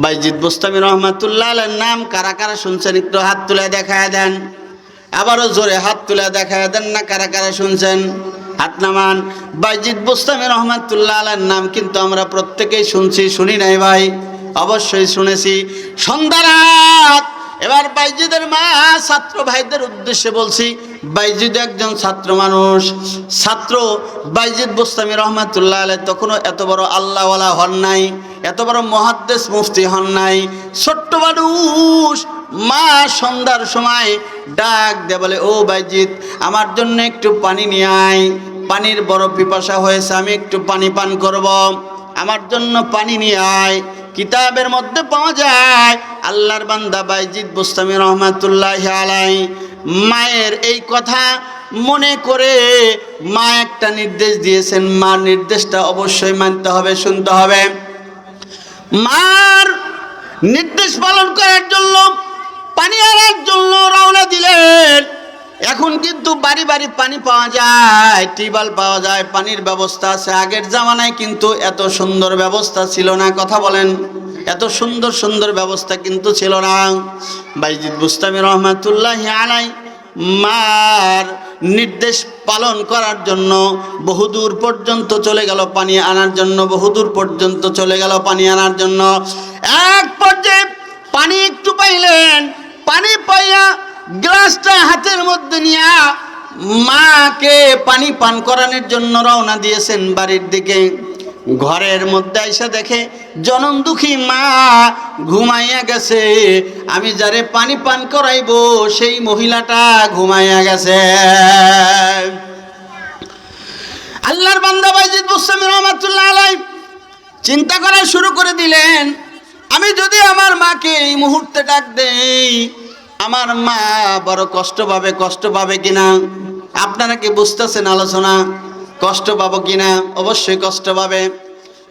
বাইজিদ বুস্তামি রহমাতুল্লাহ আলাইহির নাম কারা কারা শুনছেন একটু হাত তুলে দেখায় দেন। আবারও জোরে হাত তুলে দেখায় দেন না কারা কারা শুনছেন, হাত নামান। বাইজিদ বুস্তামি রহমাতুল্লাহ আলাইহির নাম কিন্তু আমরা প্রত্যেকেই শুনছি, শুনি নাই ভাই? অবশ্যই শুনেছি। সন্ধ্যা রাত এবার বাইজিদের মা ছাত্র ভাইদের উদ্দেশ্যে বলছি, বাইজিদ একজন ছাত্র মানুষ, ছাত্র বাইজিদ বুস্তামি রহমাতুল্লাহ আলাইহি তখনও এত বড় আল্লাহওয়ালা হন নাই, এত বড় মুহাদ্দিস মুফতি হন নাই, ছোট্ট মানুষ। মা সন্ধ্যার সময় ডাক দে বলে, ও বাইজিদ আমার জন্য একটু পানি নিয়ে আয়, পানির বড় পিপাসা হয়েছে, আমি একটু পানি পান করব, আমার জন্য পানি নিয়ে আয়। কিতাবের মধ্যে পাওয়া যায় আল্লাহর বান্দা বাইজিদ বুস্তামি রহমাতুল্লাহি আলাইহি মায়ের এই কথা মনে করে মা একটা নির্দেশ দিয়েছেন, মার নির্দেশটা অবশ্যই মানতে হবে, শুনতে হবে। মার নির্দেশ পালন করার জন্য পানি আনার জন্য রওনা দিলেন। এখন কিন্তু বাড়ি বাড়ি পানি পাওয়া যায়, টিউবওয়েল পাওয়া যায়, পানির ব্যবস্থা আছে। আগের জামানায় কিন্তু এত সুন্দর ব্যবস্থা ছিল না। কথা বলেন, এত সুন্দর সুন্দর ব্যবস্থা কিন্তু ছিল না। বাইজিদ বুস্তামি রহমাতুল্লাহি আলাইহি মার নির্দেশ পালন করার জন্য বহুদূর পর্যন্ত চলে গেল পানি আনার জন্য, বহুদূর পর্যন্ত চলে গেল পানি আনার জন্য। এক পর্যায়ে পানি একটু পাইলেন, পানি পাইয়া গ্লাসটা হাতের মধ্যে নিয়ে মাকে পানি পান করানোর জন্য রওনা দিয়েছেন বাড়ির দিকে। ঘরের মধ্যে এসে দেখে জনম দুঃখী মা ঘুমাইয়া গেছে। আমি যারে পানি পান করাইবো সেই মহিলাটা ঘুমাইয়া গেছে। আল্লাহর বান্দা বাইজিদ বুস্তামি রহমাতুল্লাহ আলাইহি চিন্তা করা শুরু করে দিলেন, আমি যদি আমার মাকে এই মুহূর্তে ডাক দেই আমার মা বড় কষ্ট পাবে কিনা? আপনারা কি বুঝতেছেন আলোচনা? কষ্ট পাবো কিনা? অবশ্যই কষ্ট পাবে।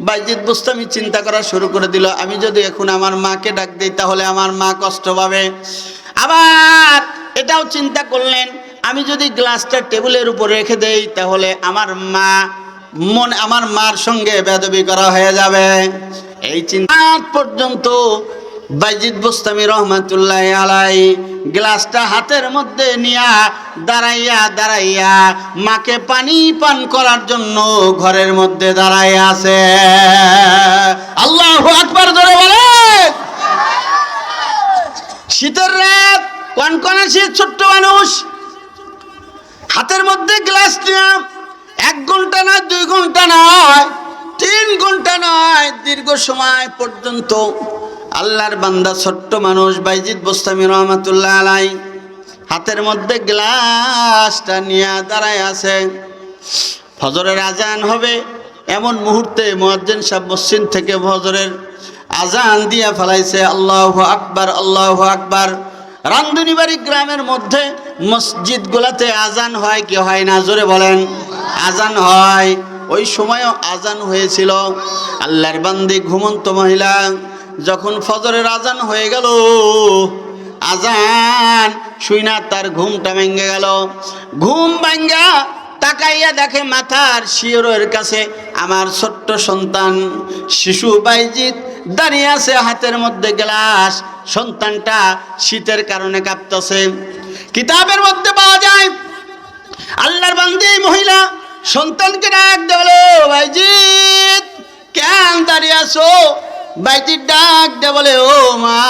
বাইজিদ বুস্তামি চিন্তা করা শুরু করে দিল, আমি যদি এখন আমার মাকে ডাক দিই তাহলে আমার মা কষ্ট পাবে। আবার এটাও চিন্তা করলেন, আমি যদি গ্লাসটা টেবিলের উপর রেখে দেই তাহলে আমার মার সঙ্গে বেয়াদবি করা হয়ে যাবে। এই চিন্তা পর্যন্ত বাইজিদ বুস্তামি রহমাতুল্লাহ আলাই গ্লাসটা হাতের মধ্যে নিয়া দাঁড়াইয়া মাকে পানি পান করার জন্য ঘরের মধ্যে দাঁড়াইয়া আছে। আল্লাহু আকবার জোরে বলে। শীতের রাত, কনকনে শীত, ছোট্ট মানুষ হাতের মধ্যে গ্লাস নিয়ে 1 ঘন্টা নয়, 2 ঘন্টা নয়, 3 ঘন্টা নয়, দীর্ঘ সময় পর্যন্ত আল্লাহর বান্দা ছোট্ট মানুষ বাইজিদ বুস্তামি রহমাতুল্লাহ আলাই হাতের মধ্যে গ্লাসটা নিয়ে দাঁড়ায় আছে। ফজরের আজান হবে এমন মুহূর্তে মুয়াজ্জিন সাহেব মসজিদ থেকে ফজরের আজান দিয়া ফেলাইছে। আল্লাহু আকবার, আল্লাহু আকবার। রান্ধুনিবাড়ি গ্রামের মধ্যে মসজিদগুলোতে আজান হয় কি হয় না? জোরে বলেন। আজান হয়। ওই সময়ও আজান হয়েছিল। আল্লাহর বান্দি ঘুমন্ত মহিলা যখন ফজরের আজান হয়ে গেল, আজান শুইনা তার ঘুমটা ভেঙে গেল। ঘুম ভাঙ্গা তাকাইয়া দেখে মাথার শিয়রের কাছে আমার ছোট্ট সন্তান শিশু বাইজিদ দাঁড়িয়ে আছে, হাতের মধ্যে গ্লাস। সন্তানটা শীতের কারণে কাঁপতেছে। কিতাবের মধ্যে পাওয়া যায় আল্লাহর বান্দি মহিলা সন্তানকে ডাক দেবলো, বাইজিদ কেন দাঁড়িয়ে আছো? বাইজিদ ডাক দে বলে, ও মা,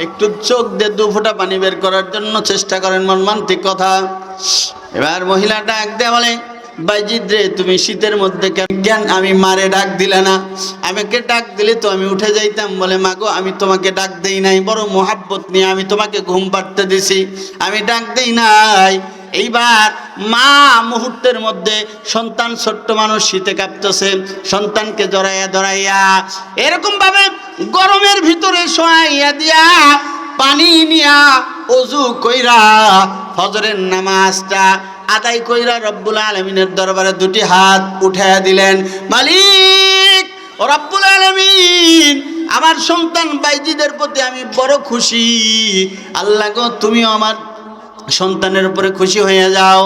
একটু চোখ দিয়ে 2 ফোঁটা পানি বের করার জন্য চেষ্টা করেন। মর্মান্তিক কথা। এবার মহিলা ডাক দে বলে, বাইজিদ রে, তুমি শীতের মধ্যে কেন আমি মারে ডাক দিলে না? আমাকে ডাক দিলে তো আমি উঠে যাইতাম। বলে, মাগো আমি তোমাকে ডাক দেই নাই, বড় মোহাব্বত নিয়ে আমি তোমাকে ঘুম পাড়তে দিছি, আমি ডাক দেই নাই। এইবার মা মুহূর্তের মধ্যে সন্তান ছোট্ট মানুষ শীতে কাঁপতেছে, সন্তানকে জড়াইয়া এরকম ভাবে গরমের ভিতরে শোয়াইয়া দিয়া পানি নিয়া ওযু কইরা ফজরের নামাজটা আদায় কইরা রব্বুল আলামিনের দরবারে 2টি হাত উঠাইয়া দিলেন। মালিক ও রব্বুল আলামিন, আমার সন্তান বাইজিদের প্রতি আমি বড় খুশি। আল্লাহ গো, তুমিও আমার সন্তানের উপরে খুশি হয়ে যাও।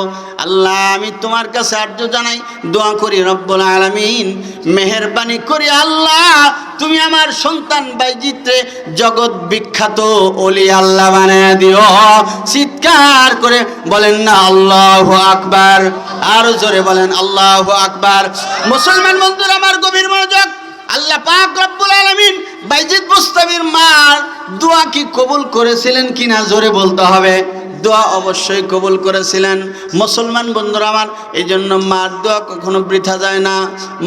আল্লাহ, আমি তোমার কাছে আর্য জানাই, দোয়া করি রব্বুল আলামিন মেহেরবানি করি আল্লাহ তুমি আমার সন্তান বাইজিদকে জগৎ বিখ্যাত ওলি আল্লাহ বানায় দিও। চিৎকার করে বলেন না আল্লাহু আকবার। আর জোরে বলেন আল্লাহু আকবার। মুসলমান বন্ধুরা আমার, গভীর মনোযোগ। আল্লাহ পাক রব্বুল আলামিন বাইজিদ বুস্তামির মার দোয়া কি কবুল করেছিলেন কিনা জোরে বলতে হবে। দোয়া অবশ্যই কবুল করেছিলেন। মুসলমান বন্ধুরা আমার, এই জন্য মার দোয়া কখনো বৃথা যায় না।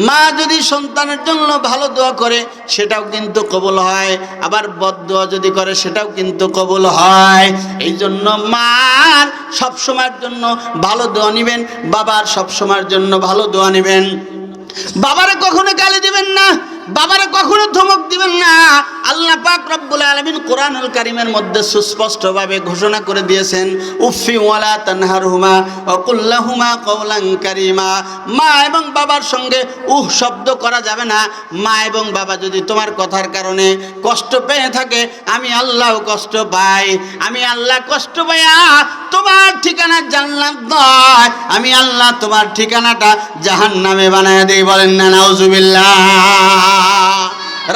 মা যদি সন্তানের জন্য ভালো দোয়া করে সেটাও কিন্তু কবুল হয়, আবার বদ দোয়া যদি করে সেটাও কিন্তু কবুল হয়। এই জন্য মার সবসময়ের জন্য ভালো দোয়া নেবেন, বাবার সবসময়ের জন্য ভালো দোয়া নেবেন। বাবারে কখনো গালি দিবেন না, বাবারে কখনো ধমক দিবেন না। আল্লাহ পাক রব্বুল আলামিন কোরআনুল কারীমের মধ্যে সুস্পষ্টভাবে ঘোষণা করে দিয়েছেন, উফি ওয়ালা তানহারহুমা ওয়া কুল লাহুমা কওলান কারীমা। মা এবং বাবার সঙ্গে শব্দ করা যাবে না। মা এবং বাবা যদি তোমার কথার কারণে কষ্ট পেয়ে থাকে, আমি আল্লাহও কষ্ট পাই। আমি আল্লাহ কষ্ট পাইয়া তোমার ঠিকানা জান্নাত নয়, আমি আল্লাহ তোমার ঠিকানাটা জাহান্নামে বানায় দেই। বলেন না নাউজুবিল্লাহ।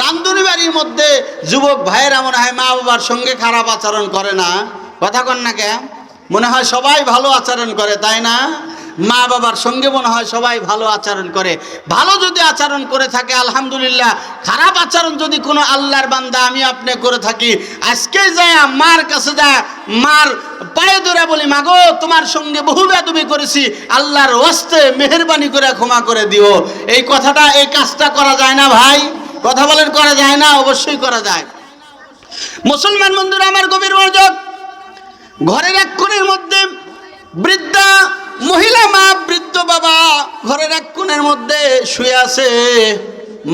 রান্ধুনি বাড়ির মধ্যে যুবক ভাইয়েরা মনে হয় মা বাবার সঙ্গে খারাপ আচরণ করে না। কথা কন না কে? মনে হয় সবাই ভালো আচরণ করে, তাই না? মা বাবার সঙ্গে মনে হয় সবাই ভালো আচরণ করে। ভালো যদি আচরণ করে থাকে আলহামদুলিল্লাহ। খারাপ আচরণ যদি কোনো আল্লাহর বান্দা আমি আপনি করে থাকি, আজকে যায় মার কাছে যায় মার পায়ে ধরে বলি, মাগো তোমার সঙ্গে বহু বেয়াদবি করেছি, আল্লাহর ওয়াস্তে মেহেরবানি করে ক্ষমা করে দিও। এই কথাটা, এই কাজটা করা যায় না ভাই? কথা বলেন, করা যায় না? অবশ্যই করা যায়। মুসলমান বন্ধুরা আমার, গভীর মনোযোগ। ঘরের এক কোণের মধ্যে বৃদ্ধা মহিলা মা, বৃদ্ধ বাবা ঘরের এক কোণের মধ্যে শুয়ে আছে।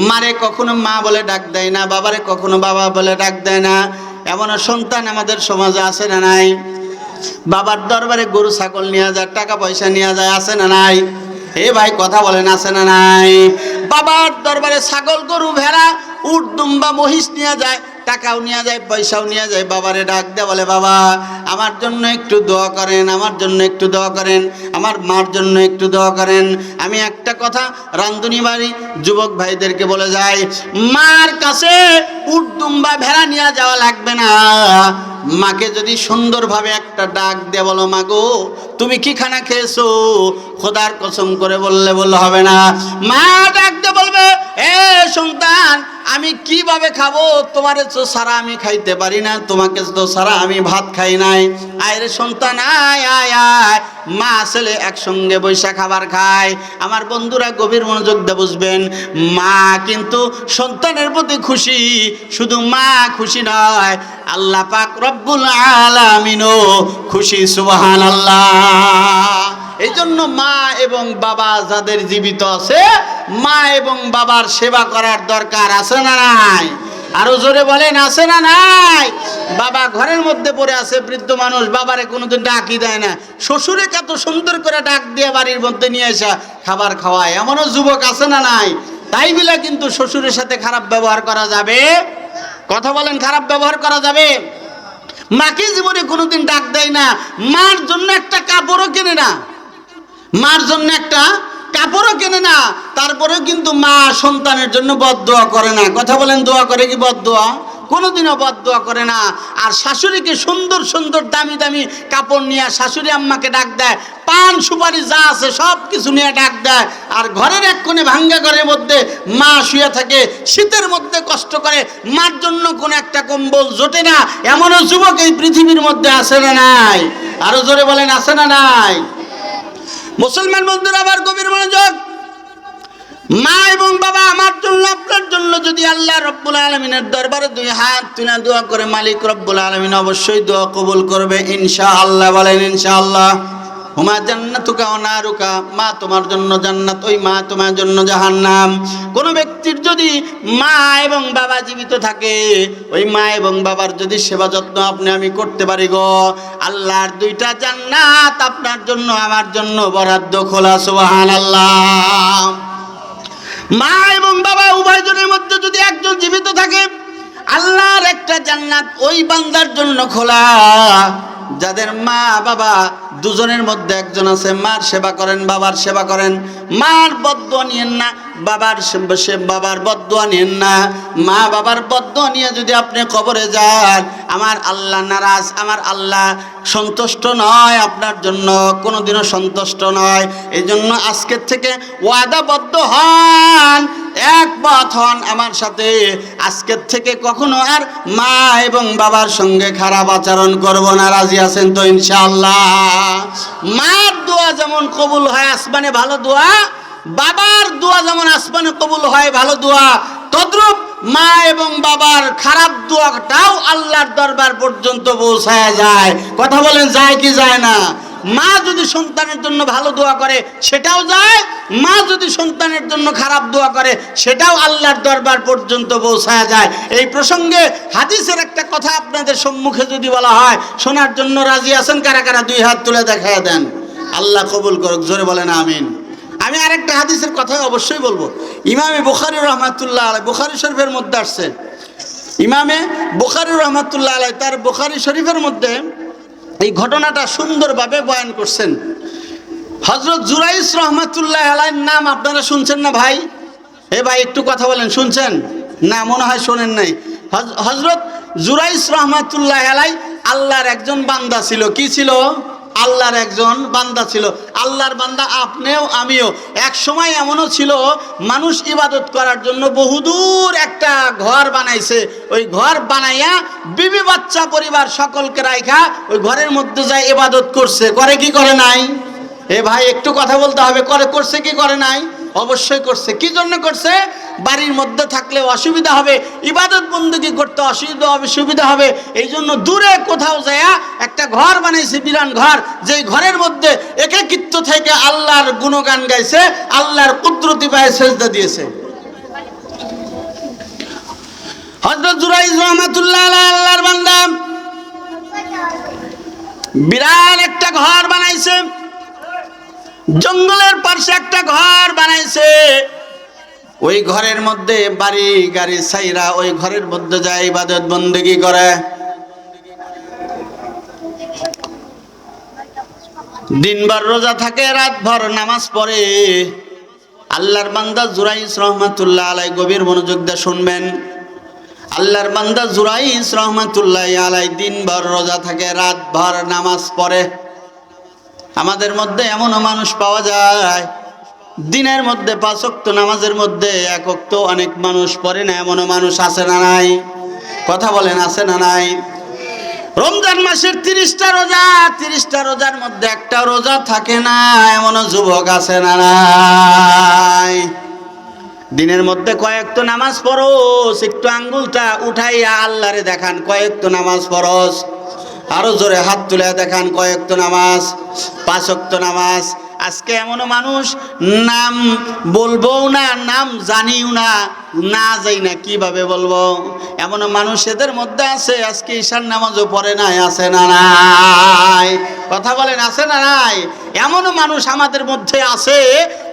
মারে কখনো মা বলে ডাক দেয় না, বাবারে কখনো বাবা বলে ডাক দেয় না। এমন সন্তান আমাদের সমাজে আছে না নাই? বাবার দরবারে গরু ছাগল নিয়ে যায়, টাকা পয়সা নিয়ে যায়, আছে না নাই? এ ভাই কথা বলেন, আছে না নাই? বাবার দরবারে ছাগল গরু ভেড়া উট দুম্বা মহিষ নিয়ে যায়, টাকাও নিয়ে যায়, পয়সাও নিয়ে যায়, বাবারে ডাক দেয়, বলে বাবা আমার জন্য একটু দোয়া করেন, আমার জন্য একটু দোয়া করেন, আমার মার জন্য একটু দোয়া করেন। আমি একটা কথা রান্ধুনি বাড়ি যুবক ভাইদেরকে বলে যাই, মার কাছে উট দুম্বা ভেড়া নিয়ে যাওয়া লাগবে না। মাকে যদি সুন্দরভাবে একটা ডাক দিয়ে বলো, মা গো তুমি কি খানা খেয়েছো, খোদার কসম করে বললে হবে না। মা ডাক দিয়ে বলবে, এ সন্তান আমি কিভাবে খাবো, তোমার তো সারা আমি খাইতে পারি না, তোমাকে তো সারা আমি ভাত খাই নাই। আয় রে সন্তান আয় আয় আয়। মা ছেলে একসঙ্গে বৈশা খাবার খায়। আমার বন্ধুরা গভীর মনোযোগ দিয়ে বুঝবেন, মা কিন্তু সন্তানের প্রতি খুশি, শুধু মা খুশি নয়, আল্লাহ পাক রব্বুল আলামিনও খুশি। সুবহানাল্লাহ। এই জন্য মা এবং বাবা যাদের জীবিত আছে, মা এবং বাবার সেবা করার দরকার আছে না নাই? আরো জোরে বলেন, আছে না নাই? বাবা ঘরের মধ্যে পড়ে আছে, বৃদ্ধ মানুষ, বাবারে কোনোদিন ডাকি দেয় না, শ্বশুরে কত সুন্দর করে ডাক দিয়ে বাড়ির মধ্যে নিয়ে আসা খাবার খাওয়ায়, এমনও যুবক আছে না নাই? তাই বলে কিন্তু শ্বশুরের সাথে খারাপ ব্যবহার করা যাবে? কথা বলেন, খারাপ ব্যবহার করা যাবে? মাকে জীবনে কোনোদিন ডাক দেয় না, মার জন্য একটা কাপড়ও কেনে না, মার জন্য একটা কাপড়ও কেনে না, তারপরেও কিন্তু মা সন্তানের জন্য বদদোয়া করে না। কথা বলেন, দোয়া করে কি বদদোয়া? কোনোদিনও বদদোয়া করে না। আর শাশুড়িকে সুন্দর সুন্দর দামি দামি কাপড় নিয়ে শাশুড়ি আম্মাকে ডাক দেয়, পান সুপারি যা আছে সব কিছু নিয়ে ডাক দেয়। আর ঘরের এক কোণে ভাঙ্গা ঘরের মধ্যে মা শুয়ে থাকে, শীতের মধ্যে কষ্ট করে, মার জন্য কোনো একটা কম্বল জোটে না, এমনও যুবক এই পৃথিবীর মধ্যে আছে না নাই? আরো জোরে বলেন, আছে না নাই? মুসলমান বন্ধুরা আবার গভীর মনোযোগ, মা এবং বাবা আমার জন্য আপনার জন্য যদি আল্লাহ রব্বুল আলামিনের দরবারে দুই হাত তুলে দোয়া করে, মালিক রব্বুল আলামিন অবশ্যই দোয়া কবুল করবে ইনশাআল্লাহ। বলেন ইনশাআল্লাহ। হুমা জান্নাতুকা ওয়া নারুকা, মা তোমার জন্য জান্নাত, ওই মা তোমার জন্য জাহান্নাম। কোন ব্যক্তির যদি মা এবং বাবা জীবিত থাকে, ওই মা এবং বাবার যদি সেবা যত্ন আপনি আমি করতে পারি গো, আল্লাহর দুইটা জান্নাত আপনার জন্য আমার জন্য বরাদ্দ খোলা। সুবহানাল্লাহ। মা এবং বাবা উভয়জনের মধ্যে যদি একজন জীবিত থাকে, আল্লাহর একটা জান্নাত ওই বান্দার জন্য খোলা। যাদের মা বাবা দুজনের মধ্যে একজন আছে, মার সেবা করেন, বাবার সেবা করেন, মার বদদোয়া নিয়েন না, বাবার বদদোয়া নিয়েন না। মা বাবার বদদোয়া নিয়ে যদি আপনি কবরে যান, আমার আল্লাহ নারাজ, আমার আল্লাহ সন্তুষ্ট নয়, আপনার জন্য কোনোদিনও সন্তুষ্ট নয়। এই জন্য আজকের থেকে ওয়াদাবদ্ধ হন, একমত হন আমার সাথে, আজকের থেকে কখনো আর মা এবং বাবার সঙ্গে খারাপ আচরণ করব না। রাজি আছেন তো ইনশাআল্লাহ? মার দোয়া যেমন কবুল হয় আসমানে ভালো দোয়া, বাবার দোয়া যেমন আসমানে কবুল হয় ভালো দোয়া, তদ্রূপ মা এবং বাবার খারাপ দোয়াটাও আল্লাহর দরবার পর্যন্ত পৌঁছায় যায়। কথা বলেন, যায় কি যায় না? মা যদি সন্তানের জন্য ভালো দোয়া করে সেটাও যায়, মা যদি সন্তানের জন্য খারাপ দোয়া করে সেটাও আল্লাহর দরবার পর্যন্ত পৌঁছায় যায়। এই প্রসঙ্গে হাদিসের একটা কথা আপনাদের সম্মুখে যদি বলা হয়, শোনার জন্য রাজি আছেন কারা কারা? দুই হাত তুলে দেখায় দেন। আল্লাহ কবুল করুক, জোরে বলেন আমিন। আমি আরেকটা হাদিসের কথা অবশ্যই বলবো। ইমামে বুখারী রহমাতুল্লাহ আলাইহি, বুখারী শরীফের মধ্যে আসছে, ইমামে বুখারী রহমাতুল্লাহ আলাইহি তার বুখারী শরীফের মধ্যে এই ঘটনাটা সুন্দরভাবে বয়ান করছেন। হযরত জুরাইস রহমাতুল্লাহ আলাইহির নাম আপনারা শুনছেন না ভাই? এ ভাই একটু কথা বলেন, শুনছেন না? মনে হয় শোনেন নাই। হযরত জুরাইস রহমাতুল্লাহ আলাইহি আল্লাহর একজন বান্দা ছিল। কি ছিল? আল্লাহর একজন বান্দা ছিল। আল্লাহর বান্দা আপনিও আমিও। এক সময় এমনও ছিল, মানুষ ইবাদত করার জন্য বহুদূর একটা ঘর বানাইছে, ওই ঘর বানাইয়া বিবি বাচ্চা পরিবার সকলকে রাইখা ওই ঘরের মধ্যে যায় ইবাদত করছে। করে কি করে নাই? এ ভাই একটু কথা বলতে হবে, করছে কি করে নাই? অবশ্যই করছে। কি জন্য করছে? বাড়ির মধ্যে থাকলে অসুবিধা হবে, ইবাদত বন্দেগী করতে অসুবিধা হবে, সুবিধা হবে, এই জন্য দূরে কোথাও যায় একটা ঘর বানাইছে, বিরান ঘর, যেই ঘরের মধ্যে একাকিত্ব থেকে আল্লাহর গুণগান গাইছে, আল্লাহর কুদরতি পায়ে সেজদা দিয়েছে। হযরত জুরাইজ রহমাতুল্লাহ আলাইহি আল্লাহর বান্দা বিরান একটা ঘর বানাইছে, জঙ্গলের পাশে একটা ঘর বানাইছে। ওই ঘরের মধ্যে বাড়ি গাড়ি ছাইরা ওই ঘরের মধ্যে যায় ইবাদত বন্দেগী করে। দিনভর রোজা থাকে, রাতভর নামাজ পড়ে। আল্লাহর বান্দা জুরাইস রহমাতুল্লাহ আলাই, গভীর মনোযোগ দিয়ে শুনবেন। আল্লাহর বান্দা জুরাইস রহমাতুল্লাহ আলাই দিনভর রোজা থাকে, রাতভর নামাজ পড়ে। আমাদের মধ্যে এমনও মানুষ পাওয়া যায় দিনের মধ্যে 5 ওয়াক্ত নামাজের মধ্যে 1 ওয়াক্ত অনেক মানুষ পড়ে না, এমনও মানুষ আছে না নাই? কথা বলেন, আছে না নাই? রমজান মাসের 30টা রোজা, 30টা রোজার মধ্যে একটা রোজা থাকে না, এমনও যুবক আছে না নাই? দিনের মধ্যে কয়েকটা নামাজ পড়স, একটু আঙ্গুলটা উঠাইয়া আল্লাহরে দেখান কয়েকটা নামাজ পড়স। আরো জোরে হাত তুলে দেখান কয়েকটা নামাজ, 5 ওয়াক্ত নামাজ। আজকে এমনও মানুষ নাম বলবো না, নাম জানিও না, না যাই না কিভাবে বলবো, এমনও মানুষ এদের মধ্যে আছে আজকে ঈশার নামাজও পড়ে নাই, আছে না নাই? কথা বলেন, আছে না নাই? এমনও মানুষ আমাদের মধ্যে আছে,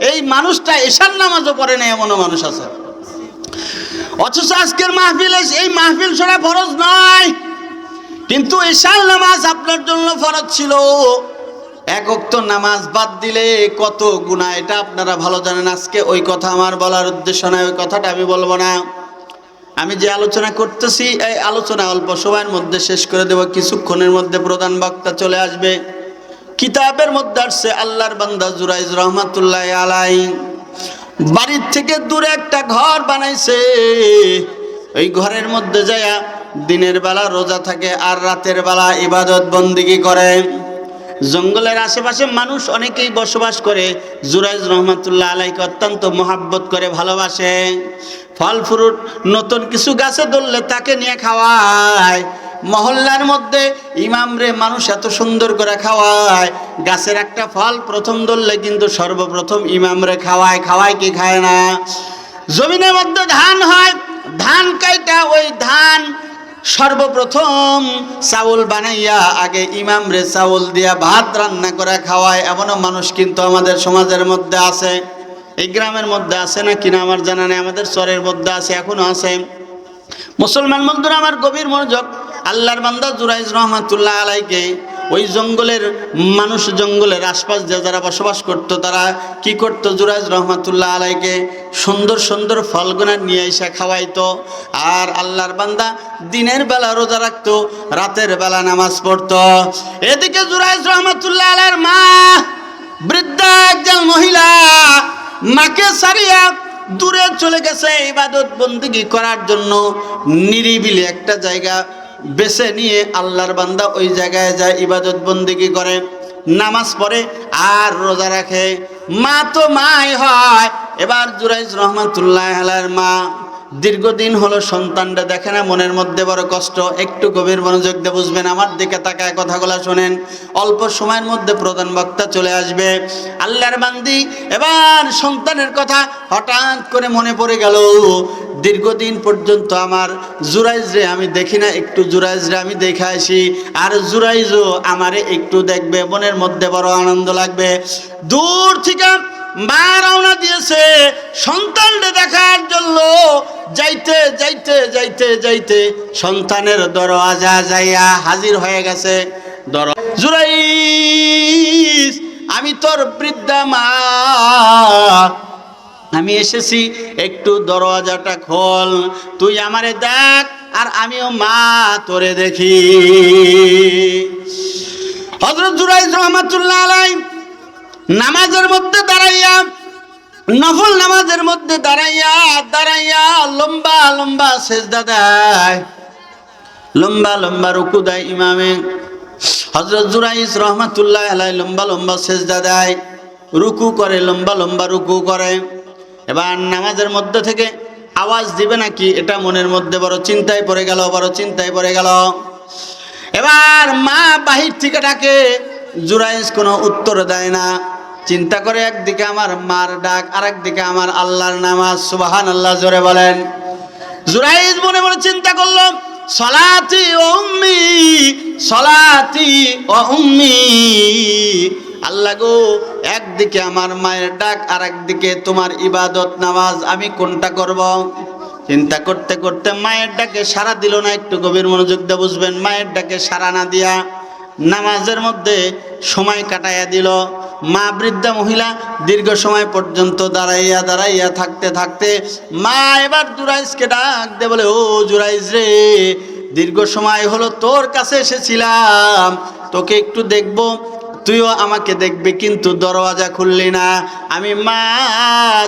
এই মানুষটা ঈশার নামাজও পড়ে নাই, এমনও মানুষ আছে। অথচ আজকের মাহফিলে এই মাহফিল ছাড়া ফরজ নয়, কিন্তু ঈশার নামাজ আপনার জন্য ফরজ ছিল। 1 ওয়াক্ত নামাজ বাদ দিলে কত গুনাহ, এটা আপনারা ভালো জানেন। আজকে ওই কথা আমার বলার উদ্দেশ্য নয়, ওই কথাটা আমি বলবো না। আমি যে আলোচনা করতেছি এই আলোচনা অল্প সময়ের মধ্যে শেষ করে দেব। কিছুক্ষণের মধ্যে প্রধান বক্তা চলে আসবে। কিতাবের মধ্যে আসছে আল্লাহর বান্দা জুরাইজ রহমাতুল্লাহ আলাই বাড়ির থেকে দূরে একটা ঘর বানাইছে। ওই ঘরের মধ্যে যায়া দিনের বেলা রোজা থাকে আর রাতের বেলা ইবাদত বন্দেগী করে। জঙ্গলের আশেপাশে মানুষ অনেকেই বসবাস করে। জুরাইজ রহমাতুল্লাহ আলাইকে অত্যন্ত মহাব্বত করে, ভালোবাসে। ফল ফ্রুট নতুন কিছু গাছে ধরলে তাকে নিয়ে খাওয়ায়। মহল্লার মধ্যে ইমামরে মানুষ এত সুন্দর করে খাওয়ায়। গাছের একটা ফল প্রথম ধরলে কিন্তু সর্বপ্রথম ইমামরে খাওয়ায়। খাওয়ায় কি খায় না? জমিনের মধ্যে ধান হয়, ধান কাইটা ওই ধান সর্বপ্রথম চাউল বানাইয়া আগে ইমামরে চাউল দিয়া ভাত রান্না করে খাওয়ায়। এমনও মানুষ কিন্তু আমাদের সমাজের মধ্যে আছে। এই গ্রামের মধ্যে আছে না কিনা আমার জানা নেই, আমাদের চরের মধ্যে আছে, এখনো আছে। মুসলমান বন্ধুরা আমার, গভীর মনোযোগ। আল্লাহর বান্দা জুরাইজ রহমাতুল্লাহ আলাইকে ওই জঙ্গলের মানুষ, জঙ্গলের আশপাশ যে যারা বসবাস করত, তারা কি করতো? জুরাইজ রহমাতুল্লাহ আলাইকে সুন্দর সুন্দর ফলগুনা নিয়ে এসে খাওয়াইতো। আর আল্লাহর বান্দা দিনের বেলা রোজা রাখতো, রাতের বেলা নামাজ পড়তো। এদিকে জুরাইজ রহমাতুল্লাহ আলাইয়ের মা, বৃদ্ধা একজন মহিলা, মাকে সারিয়া দূরে চলে গেছে ইবাদত বন্দেগী করার জন্য। নিরিবিলি একটা জায়গা বেছে নিয়ে আল্লাহর বান্দা ওই জায়গায় যায়, ইবাদত বন্দেগী করে, নামাজ পড়ে আর রোজা রাখে। মা তো মাই হয়। এবার জুরাইজ রহমাতুল্লাহ আলাইহির মা দীর্ঘদিন হলো সন্তানটা দেখে না, মনের মধ্যে বড় কষ্ট। একটু গভীর মনোযোগ দিয়ে বুঝবেন, আমার দিকে তাকায় কথাগুলো শোনেন। অল্প সময়ের মধ্যে প্রধান বক্তা চলে আসবে। আল্লাহর বান্দি এবার সন্তানের কথা হঠাৎ করে মনে পড়ে গেল। দীর্ঘদিন পর্যন্ত আমার জুরাইজরে আমি দেখি না, একটু জুরাইজরে আমি দেখে আসি, আর জুরাইজও আমারে একটু দেখবে, মনের মধ্যে বড় আনন্দ লাগবে। দূর থেকে মা রওনা দিয়েছে সন্তানকে দেখার জন্য। যাইতে যাইতে যাইতে যাইতে সন্তানের দরওয়াজা যাইয়া হাজির হয়ে গেছে। জুরাইজ, আমি তোর বৃদ্ধা মা, আমি এসেছি, একটু দরওয়াজাটা খোল, তুই আমারে দেখ আর আমিও মা তোরে দেখি। হযরত জুরাইজ রহমাতুল্লাহ আলাইহি নামাজের মধ্যে দাঁড়াইয়া, নফল নামাজের মধ্যে দাঁড়াইয়া দাঁড়াইয়া লম্বা লম্বা সেজদা দেয়, লম্বা লম্বা রুকু দেয় ইমামে। হযরত জুরাইজ রহমাতুল্লাহ আলাইহি লম্বা লম্বা সেজদা দেয়, রুকু করে, লম্বা লম্বা রুকু করে। এবার নামাজের মধ্যে থেকে আওয়াজ দিবে নাকি, এটা মনের মধ্যে বড় চিন্তায় পড়ে গেল, বড় চিন্তায় পড়ে গেল। এবার মা বাহির থেকে ডাকে, জুরাইজ কোনো উত্তর দেয় না। চিন্তা করে, একদিকে আমার মার ডাক, আর একদিকে আমার আল্লাহর নামাজ। সুবহানাল্লাহ, জোরে বলেন। জুরাইজ মনে মনে চিন্তা করলো, সলাতি ও উম্মি, সলাতি ও উম্মি। আল্লাহ গো, একদিকে আমার মায়ের ডাক আর একদিকে তোমার ইবাদত নামাজ, আমি কোনটা করব? চিন্তা করতে করতে মায়ের ডাকে সাড়া দিল না। একটু গভীর মনোযোগ দিয়ে বুঝবেন। মায়ের ডাকে সাড়া না দিয়া নামাজের মধ্যে সময় কাটাইয়া দিল। মা বৃদ্ধা মহিলা দীর্ঘ সময় পর্যন্ত দাঁড়াইয়া দাঁড়াইয়া থাকতে থাকতে মা এবার জুরাইজকে ডাক দে বলে, ও জুরাইজ রে, দীর্ঘ সময় হলো তোর কাছে এসেছিলাম, তোকে একটু দেখবো, তুইও আমাকে দেখবি, কিন্তু দরওয়াজা খুললি না। আমি মা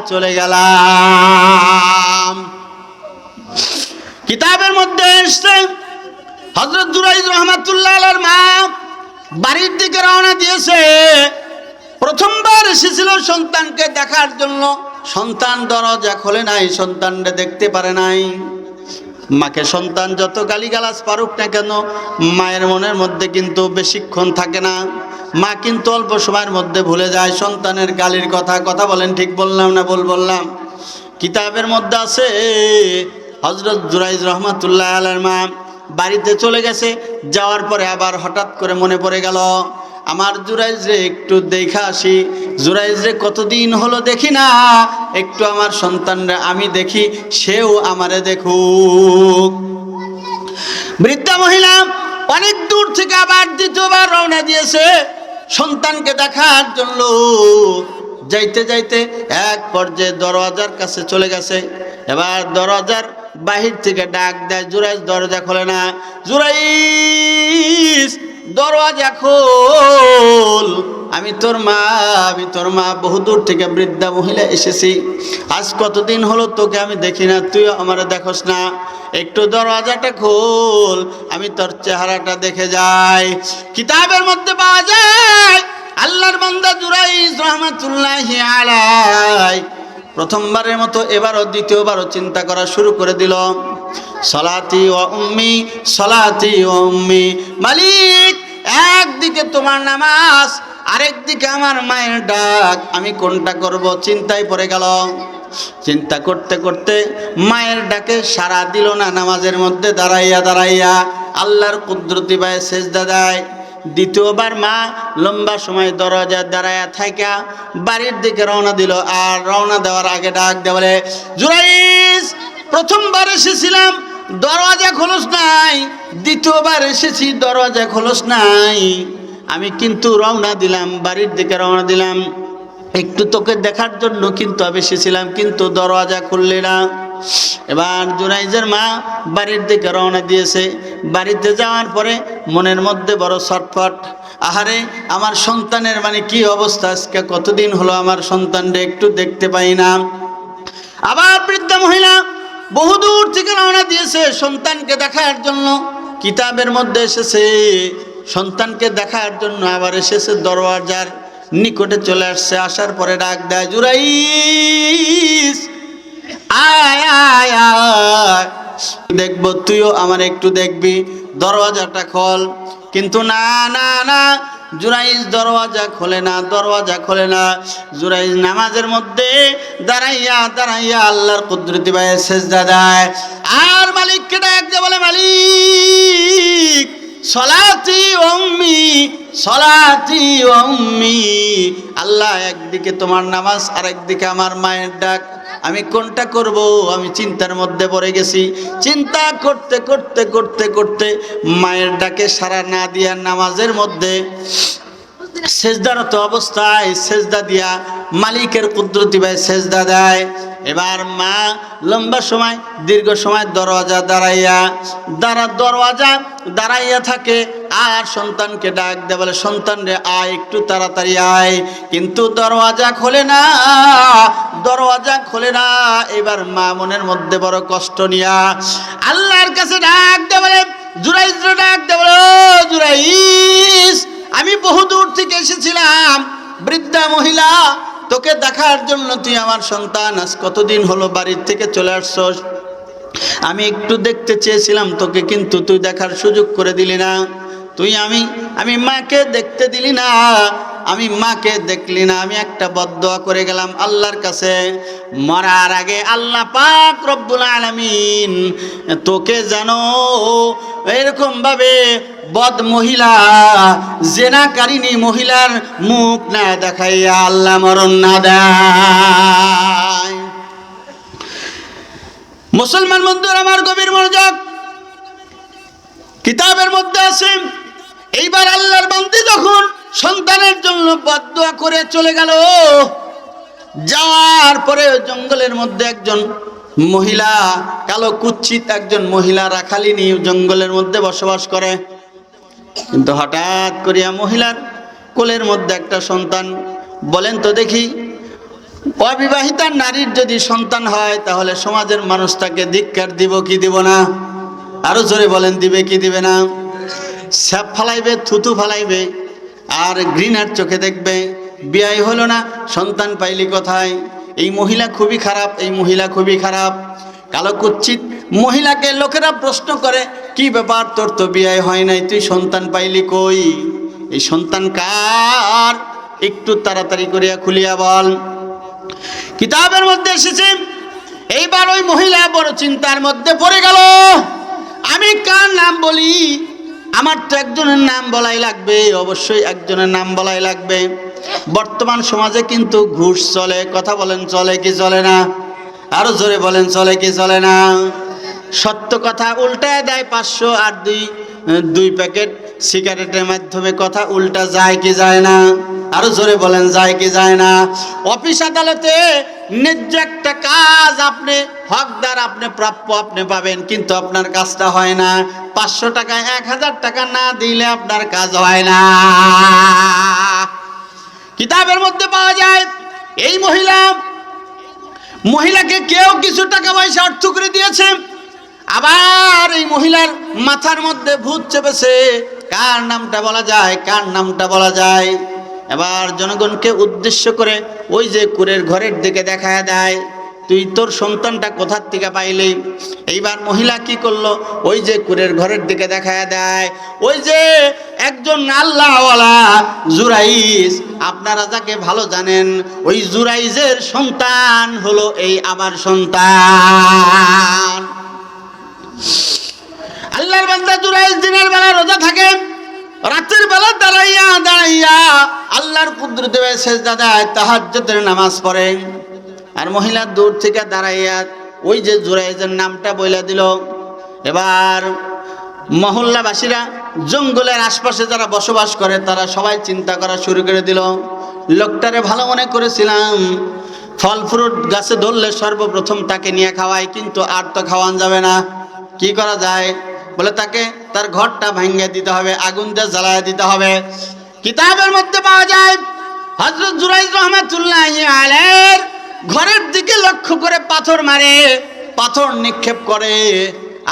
চলে গেলাম। কিতাবের মধ্যে এসছে হযরত জুরাইজ রাহমাতুল্লাহ আলাইহির মা বাড়ির দিকে রওনা দিয়েছে। প্রথমবার এসেছিল সন্তানকে দেখার জন্য। সন্তান দরজা খোলে নাই, সন্তানকে দেখতে পারে নাই। মাকে সন্তান যত গালিগালাজ পারুক না কেন, মায়ের মনের মধ্যে কিন্তু বেশিক্ষণ থাকে না। মা কিন্তু অল্প সময়ের মধ্যে ভুলে যায় সন্তানের গালির কথা। কথা বলেন, ঠিক বললাম না ভুল বললাম? কিতাবের মধ্যে আছে হযরত জুরাইজ রাহমাতুল্লাহ আলাইহির মা বাড়িতে চলে গেছে। যাওয়ার পরে আবার হঠাৎ করে মনে পড়ে গেল, আমার জুরাইজ রে একটু দেখা আসি, জুরাইজ রে কতদিন হলো দেখি না, একটু আমার সন্তানরা আমি দেখি, সেও আমারে দেখুক। বৃদ্ধা মহিলা অনেক দূর থেকে আবার দ্বিতীয়বার রওনা দিয়েছে সন্তানকে দেখার জন্য। যাইতে যাইতে এক পর্যায়ে দরওয়াজার কাছে চলে গেছে। এবার দরওয়াজার বাহির থেকে ডাক দেয়, জুরাইজ দরজা খোলে না। জুরাইজ দরওয়াজা খোল, আমি তোর মা, আমি তোর মা, বহুদূর থেকে বৃদ্ধা মহিলা এসেছি, আজ কতদিন হলো তোকে আমি দেখি না, তুইও আমার দেখোস না, একটু দরওয়াজাটা খোল, আমি তোর চেহারাটা দেখে যাই। কিতাবের মধ্যে পাওয়া যায় আল্লাহর বান্দা জুরাইজ রাহমাতুল্লাহি আলাইহি প্রথমবারের মতো এবারও দ্বিতীয়বারও চিন্তা করা শুরু করে দিল। সলাতি ওয়া উম্মি, সলাতি ওয়া উম্মি, মালিক একদিকে তোমার নামাজ, আরেকদিকে আমার মায়ের ডাক, আমি কোনটা করব? চিন্তায় পড়ে গেল। চিন্তা করতে করতে মায়ের ডাকে সাড়া দিল না। নামাজের মধ্যে দাঁড়াইয়া দাঁড়াইয়া আল্লাহর কুদরতি পায়ে সেজদা দেয়। দ্বিতীয়বার মা লম্বা সময় দরজা দাঁড়ায়া থাকা বাড়ির দিকে রওনা দিল। আর রওনা দেওয়ার আগে ডাক দে বলে, জুরাইজ প্রথমবার এসেছিলাম দরজা খোলস নাই, দ্বিতীয়বার এসেছি দরজা খোলস নাই, আমি কিন্তু রওনা দিলাম, বাড়ির দিকে রওনা দিলাম একটু তোকে দেখার জন্য, কিন্তু আমি এসেছিলাম, কিন্তু দরজা খুললি না। এবার জুরাইজের মা বাড়ির দিকে রওনা দিয়েছে। বাড়িতে যাওয়ার পরে মনের মধ্যে বড় ছটফট, আহারে আমার সন্তানের মানে কি অবস্থা, আজকে কতদিন হলো আমার সন্তানরে একটু দেখতে পাই না। আবার বৃদ্ধা মহিলা বহুদূর থেকে রওনা দিয়েছে সন্তানকে দেখার জন্য। কিতাবের মধ্যে এসেছে সন্তানকে দেখার জন্য আবার এসেছে, দরওয়াজার নিকটে চলে আসছে। আসার পরে ডাক দেয়, জুরাইজ আয় আয় আয়, দেখবো, তুইও আমার একটু দেখবি, দরওয়াজাটা খোল। কিন্তু না না না, জুরাইজ দরওয়াজা খোলে না, দরওয়াজা খোলে না। জুরাইজ নামাজের মধ্যে দাঁড়াইয়া দাঁড়াইয়া আল্লাহর কুদরতি পায়ে সেজদা দেয়। আর মালিককে ডাক দিয়ে বলে, মালিক সলাতি উম্মি, সলাতি উম্মি, আল্লাহ একদিকে তোমার নামাজ আর একদিকে আমার মায়ের ডাক, আমি কোনটা করব? আমি চিন্তার মধ্যে পড়ে গেছি। চিন্তা করতে করতে করতে করতে মায়ের ডাকে সাড়া না দিয়া নামাজের মধ্যে সেজদারত অবস্থায় সেজদা দিয়া মালিকের কুদরতি ভাই সেজদা দেয়। এবার মা লম্বা সময় দীর্ঘ সময় দরওয়াজা দাঁড়াইয়া থাকে। আর সন্তানকে ডাক দে বলে, সন্তান রে আয়, একটু তাড়াতাড়ি আয়, কিন্তু দরওয়াজা খোলে না, দরওয়াজা খোলে না। এবার মা মনের মধ্যে বড় কষ্ট নিয়া আল্লাহর কাছে ডাক দে বলে, জুরাইজ ডাক দে বলে, ও জুরাইজ, আমি বহুদূর থেকে এসেছিলাম, বৃদ্ধা মহিলা তোকে দেখার জন্য, তুই আমার সন্তান, আজ কতদিন হলো বাড়ির থেকে চলে আসছস, আমি একটু দেখতে চেয়েছিলাম তোকে, কিন্তু তুই দেখার সুযোগ করে দিলি না। তুই আমি মাকে দেখতে দিলি না, আমি মাকে দেখলি না, আমি একটা বদদোয়া করে গেলাম আল্লাহর কাছে, মরার আগে আল্লাহ পাক রব্বুল আলামিন তোকে জানো এরকম ভাবে বদ মহিলা, জেনাকারিনী মহিলার মুখ না দেখাইয়া আল্লাহ মরণ না দেয়। মুসলমান বন্ধুরা আমার, গভীর মনোযোগ, কিতাবের মধ্যে আছে এইবার আল্লাহর বান্দী যখন সন্তানের জন্য বদদোয়া করে চলে গেল, যাওয়ার পরে জঙ্গলের মধ্যে একজন মহিলা, কালো কুচ্ছিত একজন মহিলা রাখালিনী জঙ্গলের মধ্যে বসবাস করে। কিন্তু হঠাৎ করিয়া মহিলার কোলের মধ্যে একটা সন্তান। বলেন তো দেখি, অবিবাহিতা নারীর যদি সন্তান হয় তাহলে সমাজের মানুষ তাকে ধিক্কার দিব কি দিব না? আরো জোরে বলেন, দিবে কি দিবে না? স্যাপ ফালাইবে, থুতু ফালাইবে, আর ঘৃণার চোখে দেখবে। বিয়ে হলো না, সন্তান পাইলি কোথায়? এই মহিলা খুবই খারাপ, এই মহিলা খুবই খারাপ। কালো কুচ্ছিত মহিলাকে লোকেরা প্রশ্ন করে, কি ব্যাপার, তোর তো বিয়ে হয় নাই, তুই সন্তান পাইলি কই? এই সন্তান কার? একটু তাড়াতাড়ি করিয়া খুলিয়া বল। কিতাবের মধ্যে এসেছে এইবার ওই মহিলা বড় চিন্তার মধ্যে পড়ে গেল, আমি কার নাম বলি? আমার তো একজনের নাম বলাই লাগবে, অবশ্যই একজনের নাম বলাই লাগবে। বর্তমান সমাজে কিন্তু ঘুষ চলে, কথা বলেন চলে কি চলে না? আরো জোরে বলেন, চলে কি চলে না? সত্য কথা উল্টায় দেয় 500, আর দুই প্যাকেট সিগারেটের মাধ্যমে কথা উল্টা যায় কি যায় না? আরো জোরে বলেন, যায় কি যায় না? অফিস আদালতে ন্যায্য একটা কাজ আপনি হকদার, আপনি প্রাপ্য আপনি পাবেন, কিন্তু আপনার কাজটা হয় না। 500 টাকা 1000 টাকা না দিলে আপনার কাজ হয় না। কিতাবের মধ্যে পাওয়া যায় এই মহিলাকে কেউ কিছু টাকা পয়সা অর্থ করে দিয়েছে, আবার এই মহিলার মাথার মধ্যে ভূত চেপেছে। কার নামটা বলা যায়? কার নামটা বলা যায়? এবার জনগণকে উদ্দেশ্য করে ওই যে কুরের ঘরের দিকে দেখায় দেয়, তুই তোর সন্তানটা কোথার থেকে পাইলি? এইবার মহিলা কি করলো, ওই যে কুরের ঘরের দিকে দেখায় দেয়, ওই যে একজন আল্লাহওয়ালা জুরাইজ, আপনারা যাকে ভালো জানেন, ওই জুরাইজের সন্তান হলো এই আমার সন্তান। আল্লাহর বান্দা জুরাইজ দিনের বেলা রোজা থাকে, রাতের বেলা দাঁড়াইয়া দাঁড়াইয়া আল্লাহর কুদরতে সেজদা দেয়, তাহাজ্জুদের নামাজ পড়ে। আর মহিলা দূর থেকে দাঁড়াইয়া ওই যে জুরাইজের নামটা বইলা দিল। এবার মহল্লাবাসীরা, জঙ্গলের আশপাশে যারা বসবাস করে, তারা সবাই চিন্তা করা শুরু করে দিল, লোকটারে ভালো মনে করেছিলাম, ফল ফ্রুট গাছে ধরলে সর্বপ্রথম তাকে নিয়ে খাওয়াই, কিন্তু আর তো খাওয়ান যাবে না। কি করা যায়? বলে তাকে তার ঘরটা ভাঙিয়ে দিতে হবে, আগুন দিয়ে জ্বালায় দিতে হবে। কিতাবের মধ্যে পাওয়া যায় হযরত জুরাইজ রাহমাতুল্লাহি আলাইহির ঘরের দিকে লক্ষ্য করে পাথর মারে, পাথর নিক্ষেপ করে।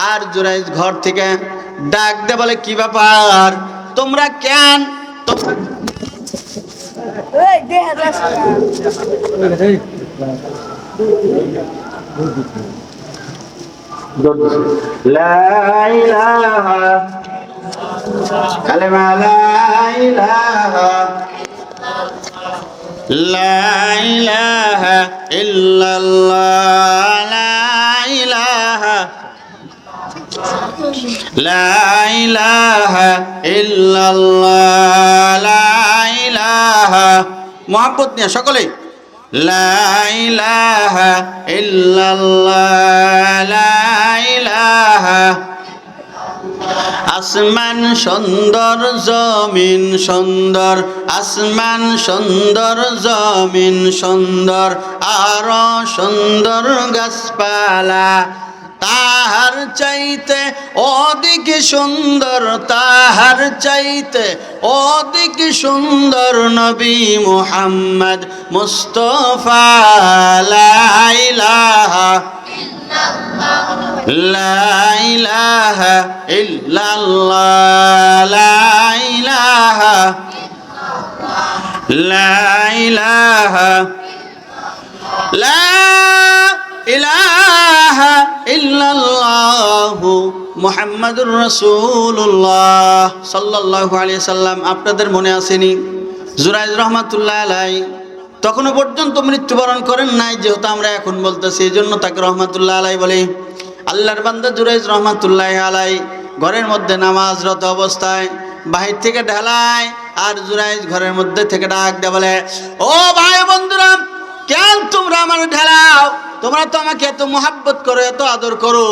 আর জুরাইজ ঘর থেকে ডাক দে, বলে কি ব্যাপার, তোমরা কেন? লা ইলাহা কালেমা, লা ইলাহা, লা ইলাহা ইল্লাল্লাহ, লা ইলাহা, লা ইলাহা ইল্লাল্লাহ, লা ইলাহা, মুহাব্বত নিয়ে সকলেই, লা ইলাহা ইল্লাল্লাহ, লা ইলাহা। আসমান সুন্দর জমিন সুন্দর, আসমান সুন্দর জমিন সুন্দর, আরো সুন্দর গাছপালা, তাহার চাইতে অধিক সুন্দর, তাহার চাইতে অধিক সুন্দর নবী মুহাম্মদ মুস্তাফা। লা ইলাহা লা ইলাহা ইল্লাল্লাহ, লা ইলাহা, লা ইলাহা, লা ইলাহা ইল্লাল্লাহু মুহাম্মাদুর রাসূলুল্লাহ সাল্লাল্লাহু আলাইহি সাল্লাম। আপনাদের মনে আসেনি জুরাইজ রহমাতুল্লাহ আলাই তখনও পর্যন্ত মৃত্যুবরণ করেন নাই, যেহেতু আমরা এখন বলতেছি এই জন্য তাকে রহমাতুল্লাহ আলাই বলি। আল্লাহর বান্দা জুরাইজ রহমাতুল্লাহ আলাই ঘরের মধ্যে নামাজরত অবস্থায় বাহির থেকে ঢালায়, আর জুরাইজ ঘরের মধ্যে থেকে ডাক দেয়া বলে, ও ভাই বন্ধুরা, কেন তোমরা আমার ঢালাও? তোমরা তো আমাকে এত মোহাব্বত করো, এত আদর করো,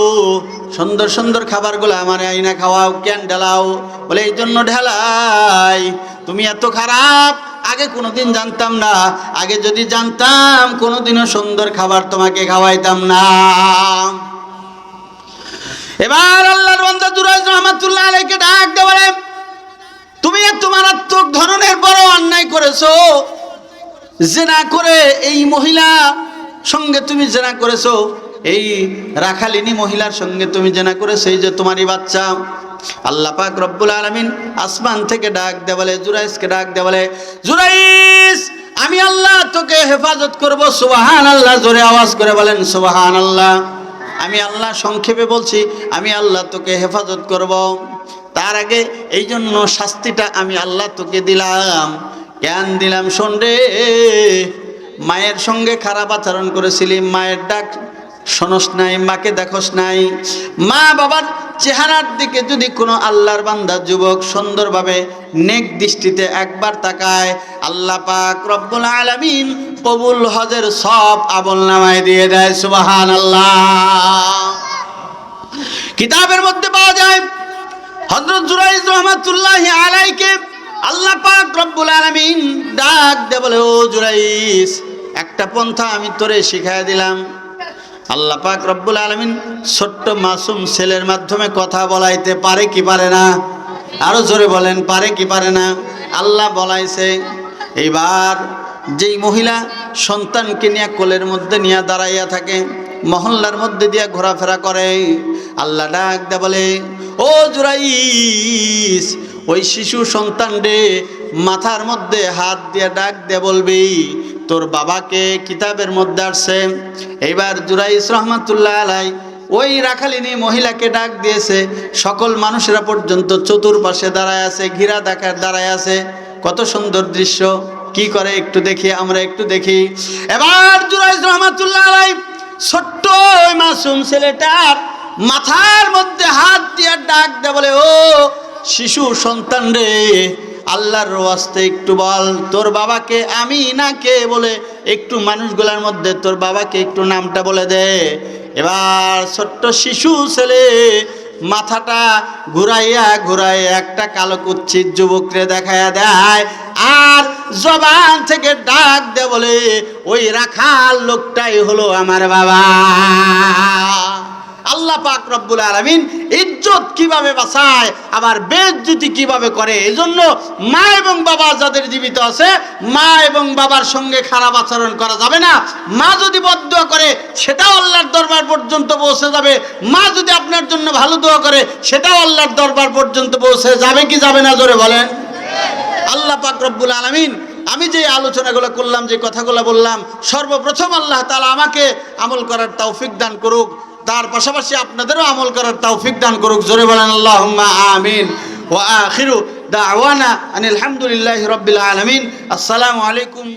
সুন্দর সুন্দর খাবারগুলো আমার আইনা খাওয়াও, কেন ঢালাও? বলে এই জন্য ঢালাই, তুমি এত খারাপ আগে কোনোদিন জানতাম না, আগে যদি জানতাম কোনোদিনও সুন্দর খাবার তোমাকে খাওয়াইতাম না। এবার আল্লাহর বান্দা জুরাইজ রহমাতুল্লাহ আলাইহিকে ডাক দিয়ে বলে, তুমি এত মারাত্মক ধরনের বড় অন্যায় করেছো, জিনা করে এই মহিলা সঙ্গে তুমি জিনা করেছো, এই রাখালিনী মহিলার সঙ্গে তুমি জিনা করেছো, এই যে তোমারই বাচ্চা। আল্লাহ পাক রব্বুল আলামিন আসমান থেকে ডাক দিয়ে বলে, জুরাইজকে ডাক দিয়ে বলে, জুরাইজ আমি আল্লাহ তোকে হেফাজত করব। সুবহানাল্লাহ, জোরে আওয়াজ করে বলেন সুবহানাল্লাহ। আমি আল্লাহ, সংক্ষেপে বলছি, আমি আল্লাহ তোকে হেফাজত করব। তার আগে এই জন্য শাস্তিটা আমি আল্লাহ তোকে দিলাম। কেন দিলাম শোন রে, মায়ের সঙ্গে খারাপ আচরণ করেছিলি, মায়ের ডাক শোনস নাই, মাকে দেখোস নাই। মা বাবার চেহারার দিকে যদি কোনো আল্লাহর বান্দা যুবক সুন্দরভাবে নেক দৃষ্টিতে একবার তাকায়, আল্লাহ পাক রব্বুল আলামিন কবুল হজের সব আমলনামায় দিয়ে দেয়। সুবহানাল্লাহ। কিতাবের মধ্যে পাওয়া যায় হযরত জুরাইজ রহমাতুল্লাহি আলাইহিকে আল্লাহ পাক রব্বুল আলামিন ডাক দিয়ে বলে, ও জুরাইজ, একটা পন্থা আমি তোরে শিখাই দিলাম। আল্লাহ পাক রব্বুল আলামিন ছোট্ট মাসুম ছেলের মাধ্যমে কথা বলাইতে পারে কি পারে না? আরো জোরে বলেন, পারে কি পারে না? আল্লাহ বলাইছে। এইবার যেই মহিলা সন্তানকে নিয়ে কোলের মধ্যে নিয়ে দাঁড়াইয়া থাকে, মহল্লার মধ্যে দিয়ে ঘোরাফেরা করে, আল্লাহ ডাক দে বলে, ও জুরাইজ, ওই শিশু সন্তান রে মাথার মধ্যে হাত দিয়ে ডাক দে বলবি তোর বাবাকে কিতাবের মধ্যে আসছে। এইবার জুরাইজ রহমাতুল্লাহ আলাই ওই রাখালিনী মহিলাকে ডাক দিয়েছে, সকল মানুষেরা পর্যন্ত চতুর্পাশে দাঁড়ায় আছে, ঘিরা দেখার দাঁড়ায় আছে। কত সুন্দর দৃশ্য, কি করে একটু দেখি, আমরা একটু দেখি। এবার জুরাইজ রহমাতুল্লাহ আলাই ছোট্ট ওই মাসুম ছেলেটার মাথার মধ্যে হাত দিয়ে ডাক দেয় বলে, ও শিশু সন্তান রে, আল্লাহর ওয়াস্তে একটু বল তোর বাবাকে আমি না কে বলে, একটু মানুষগুলোর মধ্যে তোর বাবাকে একটু নামটা বলে দে। এবার ছোট্ট শিশু ছেলে মাথাটা ঘুরাইয়া ঘুরাইয়া একটা কালো কুচ্ছিত যুবকরে দেখাইয়া দেয়, আর জবান থেকে ডাক দে বলে, ওই রাখাল লোকটাই হলো আমার বাবা। আল্লাহ পাক রব্বুল আলামিন ইজ্জত কিভাবে বাঁচায়, আবার বেইজ্জতি কিভাবে করে। এই জন্য মা এবং বাবা যাদের জীবিত আছে, মা এবং বাবার সঙ্গে খারাপ আচরণ করা যাবে না। মা যদি বদদুয়া করে সেটাও আল্লাহর দরবার পর্যন্ত পৌঁছে যাবে, মা যদি আপনার জন্য ভালো দোয়া করে সেটাও আল্লাহর দরবার পর্যন্ত পৌঁছে যাবে কি যাবে না? জোরে বলেন। আল্লাহ পাক রব্বুল আলামিন আমি যে আলোচনাগুলো করলাম, যে কথাগুলো বললাম, সর্বপ্রথম আল্লাহ তাআলা আমাকে আমল করার তৌফিক দান করুক, তার পাশাপাশি আপনাদেরও আমল করার তৌফিক দান করুক। জোরে বলেন আল্লাহুম্মা আমিন। ওয়া আখিরু দাওয়ানা আনিল হামদুলিল্লাহি রাব্বিল আলামিন। আসসালামু আলাইকুম।